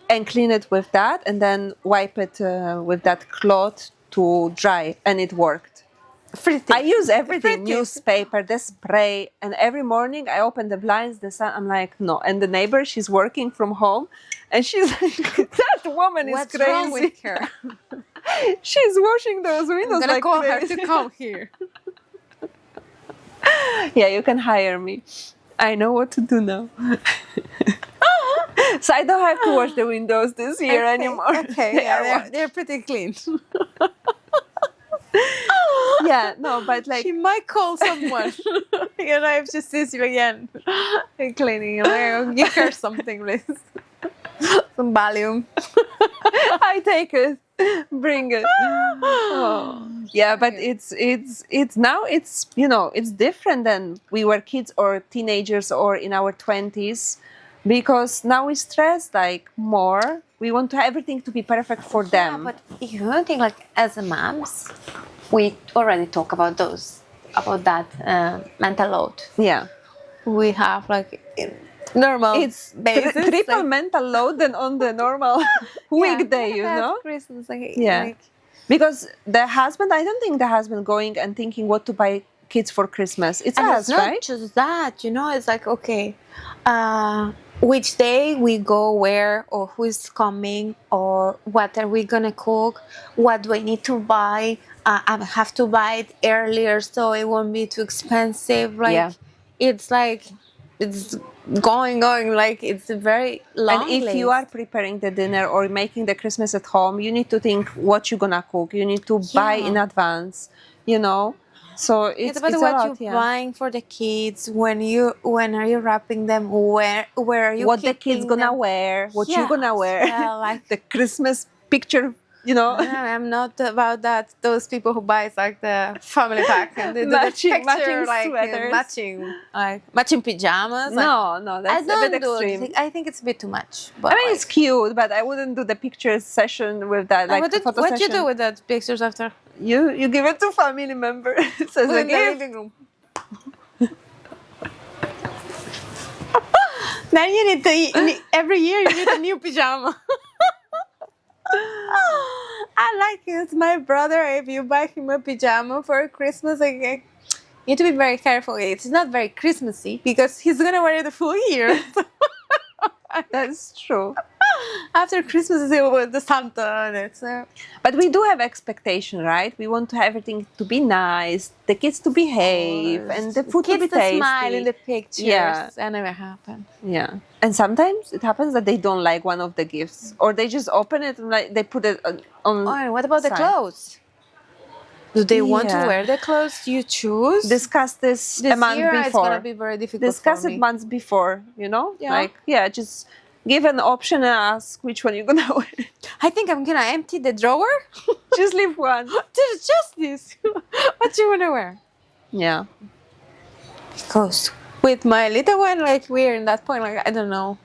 Speaker 1: and clean it with that. And then wipe it with that cloth to dry. And it worked.
Speaker 2: Free
Speaker 1: I
Speaker 2: things.
Speaker 1: use everything,
Speaker 2: Free things.
Speaker 1: newspaper, the spray, and every morning I open the blinds, the sun, I'm like, no. And the neighbor, she's working from home, and she's like, that woman
Speaker 2: What's
Speaker 1: is crazy.
Speaker 2: wrong with her?
Speaker 1: She's washing those windows
Speaker 2: I'm gonna
Speaker 1: like
Speaker 2: call her
Speaker 1: crazy.
Speaker 2: to come here.
Speaker 1: Yeah, you can hire me. I know what to do now. So I don't have to wash the windows this year anymore.
Speaker 2: Okay,
Speaker 1: They
Speaker 2: yeah,
Speaker 1: are washed.
Speaker 2: they're pretty clean.
Speaker 1: Yeah, no, but like
Speaker 2: She might call someone. You know, if she sees you again cleaning, like, give her something, please. Some Valium.
Speaker 1: I take it, bring it. Oh. Yeah, but it's now it's it's different than we were kids or teenagers or in our 20s, because now we stress like more. We want to have everything to be perfect for them.
Speaker 2: Yeah, but you don't think like as a moms, we already talk about that mental load.
Speaker 1: Yeah.
Speaker 2: We have like normal
Speaker 1: It's
Speaker 2: basis,
Speaker 1: triple
Speaker 2: like,
Speaker 1: mental load than on the normal weekday, you
Speaker 2: that's
Speaker 1: know?
Speaker 2: Christmas, like,
Speaker 1: Yeah.
Speaker 2: like,
Speaker 1: Because the husband, I don't think the husband going and thinking what to buy kids for Christmas. It's
Speaker 2: and
Speaker 1: us,
Speaker 2: it's not
Speaker 1: right?
Speaker 2: just that, you know. It's like, okay, which day we go where, or who's coming, or what are we gonna cook, what do I need to buy. I have to buy it earlier so it won't be too expensive. Like,
Speaker 1: Yeah.
Speaker 2: it's like it's going like it's a very long
Speaker 1: And if you
Speaker 2: list.
Speaker 1: are preparing the dinner or making the Christmas at home, you need to think what you're gonna cook. You need to buy
Speaker 2: Yeah.
Speaker 1: in advance, you know. So
Speaker 2: It's
Speaker 1: it's
Speaker 2: about
Speaker 1: a
Speaker 2: what
Speaker 1: lot,
Speaker 2: you're
Speaker 1: yeah.
Speaker 2: buying for the kids. When are you wrapping them? Where are you?
Speaker 1: What the kids
Speaker 2: keeping
Speaker 1: gonna
Speaker 2: them?
Speaker 1: wear? What you gonna
Speaker 2: Yes,
Speaker 1: wear?
Speaker 2: yeah, like-
Speaker 1: the Christmas picture, you know.
Speaker 2: No, I'm not about that. Those people who buy like the family pack and they do
Speaker 1: Matching-
Speaker 2: the picture,
Speaker 1: matching
Speaker 2: like
Speaker 1: sweaters.
Speaker 2: matching pajamas.
Speaker 1: No,
Speaker 2: I
Speaker 1: that's a
Speaker 2: don't
Speaker 1: bit
Speaker 2: do
Speaker 1: extreme.
Speaker 2: it. I think it's a bit too much. But
Speaker 1: I mean, it's cute, but I wouldn't do the picture session with that, like the photo
Speaker 2: what you
Speaker 1: session.
Speaker 2: do with that pictures after?
Speaker 1: You give it to family members as
Speaker 2: Put
Speaker 1: a
Speaker 2: in the
Speaker 1: gift.
Speaker 2: living room. Then you need to every year you need a new pajama. I like it. It's my brother. If you buy him a pajama for Christmas, like, you need to be very careful. It's not very Christmassy because he's gonna wear it the full year.
Speaker 1: That's true.
Speaker 2: After Christmas is with the Santa and it's.
Speaker 1: But we do have expectation, right? We want to have everything to be nice, the kids to behave, and the food
Speaker 2: kids
Speaker 1: to be tasty.
Speaker 2: smile in the pictures.
Speaker 1: Yeah.
Speaker 2: That never happened.
Speaker 1: Yeah. And sometimes it happens that they don't like one of the gifts, or they just open it and like they put it on.
Speaker 2: Oh, and what about the
Speaker 1: side.
Speaker 2: clothes? Do they want to
Speaker 1: Yeah.
Speaker 2: wear the clothes you choose?
Speaker 1: Discuss this,
Speaker 2: This
Speaker 1: a month
Speaker 2: year
Speaker 1: before.
Speaker 2: it's gonna be very difficult
Speaker 1: Discuss
Speaker 2: for
Speaker 1: it
Speaker 2: me.
Speaker 1: months before, you know?
Speaker 2: Yeah.
Speaker 1: Like, yeah, just give an option and ask which one you're gonna wear.
Speaker 2: I think I'm gonna empty the drawer.
Speaker 1: Just leave one.
Speaker 2: There's just this. What you wanna wear?
Speaker 1: Yeah.
Speaker 2: Because with my little one, like we're in that point, like I don't know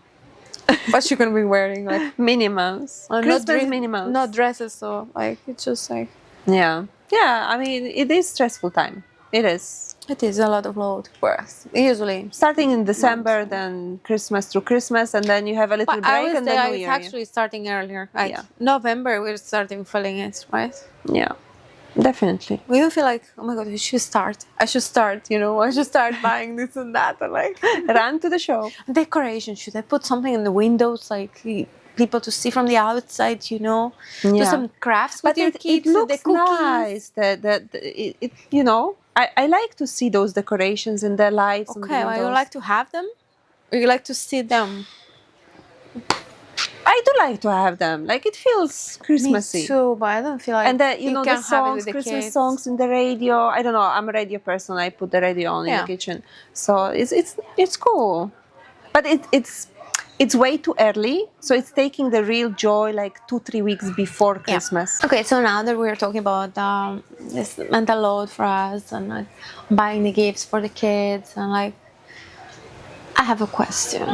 Speaker 2: what she gonna be wearing, like
Speaker 1: Minimums. Christmas minimums.
Speaker 2: not dresses, so like it's just like
Speaker 1: Yeah. Yeah, I mean, it is stressful time. It is.
Speaker 2: it is a lot of load for us usually.
Speaker 1: Starting in December, then Christmas through Christmas, and then you have a little
Speaker 2: But I
Speaker 1: break
Speaker 2: would
Speaker 1: and
Speaker 2: say
Speaker 1: then New
Speaker 2: it's
Speaker 1: Year.
Speaker 2: actually starting earlier. Like
Speaker 1: Yeah.
Speaker 2: November, we're starting feeling it, right?
Speaker 1: Yeah, definitely.
Speaker 2: We don't feel like, oh my god, I should start. I should start, you know, I should start buying this and that. And like
Speaker 1: Run to the show.
Speaker 2: decoration. Should I put something in the windows, like people to see from the outside, you know? Do
Speaker 1: Yeah.
Speaker 2: some crafts with
Speaker 1: But
Speaker 2: your
Speaker 1: it
Speaker 2: kids.
Speaker 1: looks
Speaker 2: the cookies.
Speaker 1: nice. It you know, I like to see those decorations and their lights. on the
Speaker 2: Okay, well, you
Speaker 1: windows.
Speaker 2: like to have them? Or you like to see them?
Speaker 1: I do like to have them. Like it feels Christmassy.
Speaker 2: Me too, but I don't feel like
Speaker 1: And you know the
Speaker 2: can have it
Speaker 1: songs,
Speaker 2: with the
Speaker 1: Christmas
Speaker 2: kids.
Speaker 1: songs in the radio. I don't know. I'm a radio person. I put the radio on in
Speaker 2: Yeah.
Speaker 1: the kitchen, so it's cool. But it's way too early. So it's taking the real joy like 2-3 weeks before Christmas.
Speaker 2: Okay, so now that we're talking about this mental load for us and like buying the gifts for the kids and like, I have a question.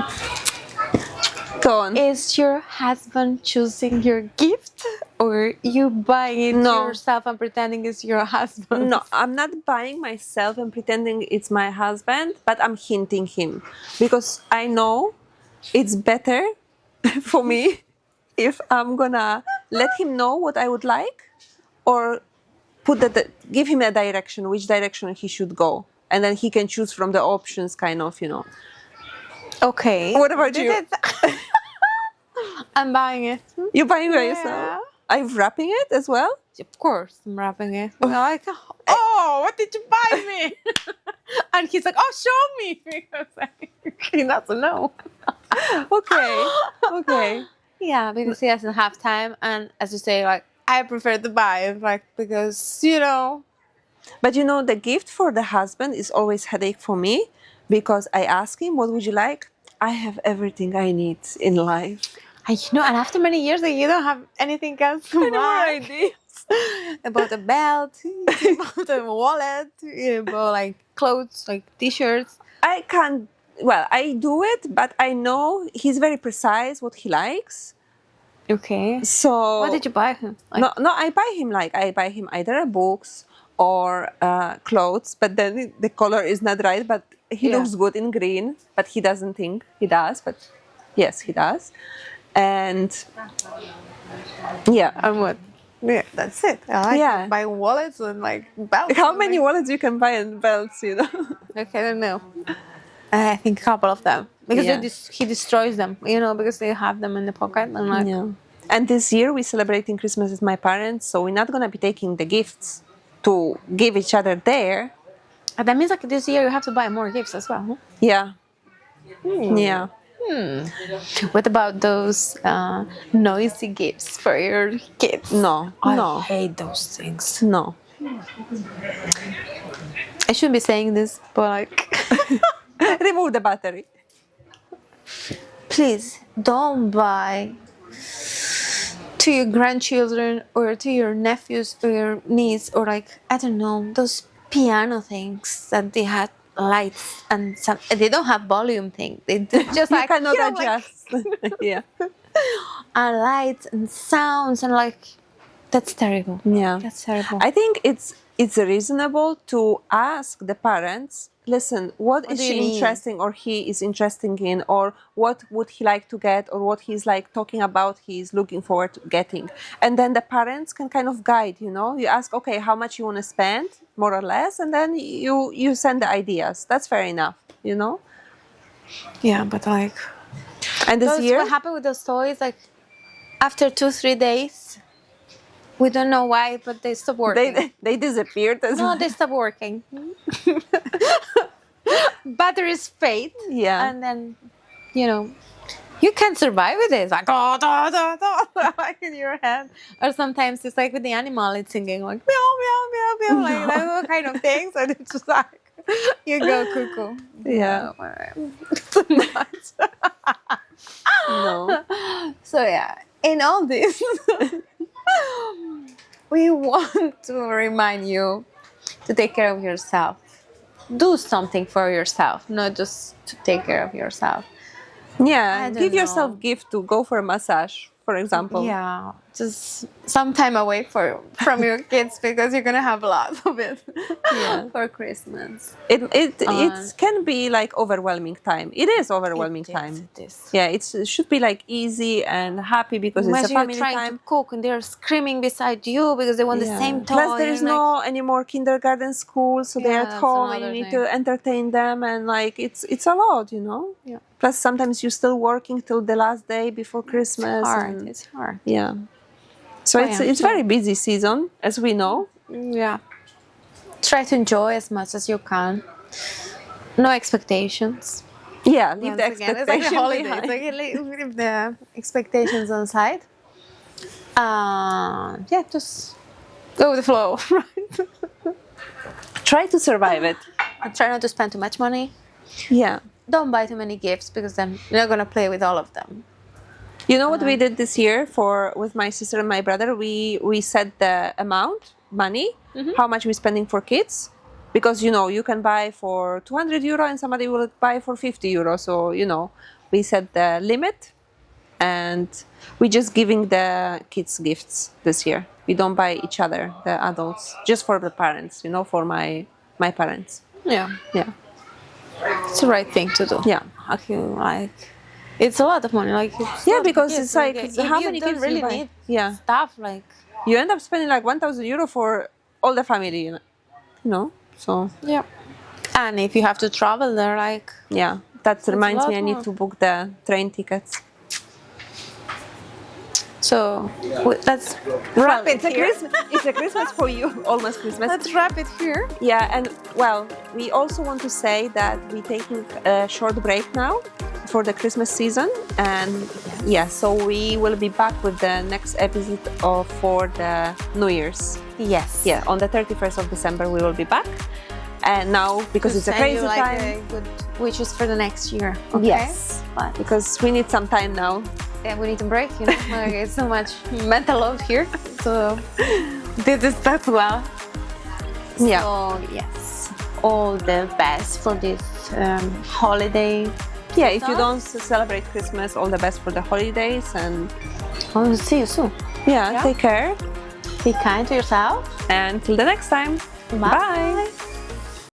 Speaker 1: Go on.
Speaker 2: Is your husband choosing your gift or you buying it
Speaker 1: No.
Speaker 2: yourself and pretending it's your husband?
Speaker 1: No, I'm not buying myself and pretending it's my husband, but I'm hinting him because I know it's better for me if I'm gonna let him know what I would like or give him a direction, which direction he should go, and then he can choose from the options, kind of, you know.
Speaker 2: Okay.
Speaker 1: What about you?
Speaker 2: I'm buying it.
Speaker 1: You buying it by yourself? Are you wrapping it as well?
Speaker 2: Of course, I'm wrapping it. Like, oh, what did you buy me? And he's like, oh, show me. Because he doesn't know.
Speaker 1: Okay.
Speaker 2: Yeah, because he doesn't have time. And as you say, like, I prefer to buy it, like, because, you know.
Speaker 1: But you know, the gift for the husband is always headache for me, because I ask him, what would you like? I have everything I need in life.
Speaker 2: And, you know, and after many years, like, you don't have anything else to buy. About a belt, about a wallet, about like clothes, like t-shirts.
Speaker 1: I can't. Well, I do it, but I know he's very precise what he likes.
Speaker 2: Okay.
Speaker 1: So
Speaker 2: what did you buy him?
Speaker 1: Like, no, I buy him either books or clothes, but then the color is not right. But he looks good in green, but he doesn't think he does. But yes, he does. And
Speaker 2: and what? Yeah, that's it. I like buy wallets and like belts.
Speaker 1: How many wallets you can buy and belts, you know?
Speaker 2: Okay, I don't know. I think a couple of them, because he destroys them, you know, because they have them in the pocket. And like,
Speaker 1: And this year we're celebrating Christmas with my parents, so we're not gonna be taking the gifts to give each other there.
Speaker 2: And that means like this year you have to buy more gifts as well. Huh?
Speaker 1: Yeah. Yeah.
Speaker 2: What about those noisy gifts for your kids?
Speaker 1: No.
Speaker 2: I hate those things.
Speaker 1: No.
Speaker 2: I shouldn't be saying this, but like...
Speaker 1: Remove the battery.
Speaker 2: Please, don't buy to your grandchildren or to your nephews or your niece or like, I don't know, those piano things that they had lights and some, they don't have volume thing. They just like,
Speaker 1: you cannot adjust.
Speaker 2: Like, and lights and sounds and like, that's terrible.
Speaker 1: Yeah.
Speaker 2: That's terrible.
Speaker 1: I think it's reasonable to ask the parents, listen, what is she interesting or he is interested in, or what would he like to get, or what he's like talking about he's looking forward to getting. And then the parents can kind of guide, you know. You ask, okay, how much you want to spend, more or less, and then you send the ideas. That's fair enough, you know.
Speaker 2: Yeah, but like...
Speaker 1: And this year...
Speaker 2: What happened with those toys, like, after 2-3 days... We don't know why, but they stopped working.
Speaker 1: They disappeared.
Speaker 2: No, they stopped working. Batteries fade.
Speaker 1: Yeah.
Speaker 2: And then, you know, you can't survive with it. It's like, like in your head. Or sometimes it's like with the animal, it's singing like, meow, meow, meow, meow, like those kind of things. And it's just like, you go cuckoo.
Speaker 1: Yeah.
Speaker 2: Too much.
Speaker 1: No.
Speaker 2: So, yeah, in all this... we want to remind you to take care of yourself. Do something for yourself, not just to take care of yourself.
Speaker 1: Yeah, give yourself gift to go for a massage, for example.
Speaker 2: Yeah, just some time away from your kids, because you're gonna have a lot of it for Christmas.
Speaker 1: It can be like overwhelming time. It is overwhelming time.
Speaker 2: It is.
Speaker 1: Yeah, it should be like easy and happy because it's a family
Speaker 2: you're trying
Speaker 1: time.
Speaker 2: to cook and they're screaming beside you because they want the same toy.
Speaker 1: Plus, there is no anymore kindergarten school, so they're at home and you need to entertain them, and like it's a lot, you know.
Speaker 2: Yeah.
Speaker 1: Plus, sometimes you're still working till the last day before Christmas.
Speaker 2: It's hard.
Speaker 1: Yeah. So it's very busy season, as we know.
Speaker 2: Yeah. Try to enjoy as much as you can. No expectations.
Speaker 1: Yeah, leave the expectations
Speaker 2: behind. It's like a holiday. It's like leave the expectations on side. Just go with the flow, right?
Speaker 1: Try to survive it.
Speaker 2: Try not to spend too much money.
Speaker 1: Yeah.
Speaker 2: Don't buy too many gifts, because then you're not gonna play with all of them.
Speaker 1: You know what we did this year with my sister and my brother? We set the amount, money, how much we're spending for kids. Because, you know, you can buy for 200 euro and somebody will buy for 50 euro. So, you know, we set the limit and we're just giving the kids gifts this year. We don't buy each other, the adults, just for the parents, you know, for my parents.
Speaker 2: Yeah.
Speaker 1: Yeah.
Speaker 2: It's the right thing to do.
Speaker 1: Yeah.
Speaker 2: I feel like it's a lot of money. Like
Speaker 1: because it's like
Speaker 2: if
Speaker 1: how
Speaker 2: you
Speaker 1: many
Speaker 2: don't
Speaker 1: kids
Speaker 2: really
Speaker 1: you buy?
Speaker 2: need stuff like
Speaker 1: you end up spending like 1,000 euro for all the family, you know. So
Speaker 2: Yeah. And if you have to travel there, like,
Speaker 1: yeah, that reminds
Speaker 2: lot
Speaker 1: me I need
Speaker 2: more.
Speaker 1: to book the train tickets.
Speaker 2: so let's wrap it
Speaker 1: It's a
Speaker 2: here.
Speaker 1: Christmas. It's a Christmas for you, almost Christmas.
Speaker 2: Let's wrap it here.
Speaker 1: Yeah, and well, we also want to say that we're taking a short break now for the Christmas season, and yeah, so we will be back with the next episode for the New Year's.
Speaker 2: Yes.
Speaker 1: Yeah, on the 31st of December we will be back, and now because it's a
Speaker 2: Send you,
Speaker 1: crazy
Speaker 2: like,
Speaker 1: time.
Speaker 2: good wishes for the next year. Okay?
Speaker 1: Yes,
Speaker 2: But
Speaker 1: because we need some time now.
Speaker 2: yeah, we need a break. You know, like, it's so much mental load here. So this is as well.
Speaker 1: Yeah.
Speaker 2: So yes, all the best for this holiday.
Speaker 1: Yeah, if you don't celebrate Christmas, all the best for the holidays, and
Speaker 2: I'll see you soon.
Speaker 1: yeah. Take care.
Speaker 2: Be kind to yourself.
Speaker 1: And till the next time.
Speaker 2: Bye.
Speaker 1: Bye.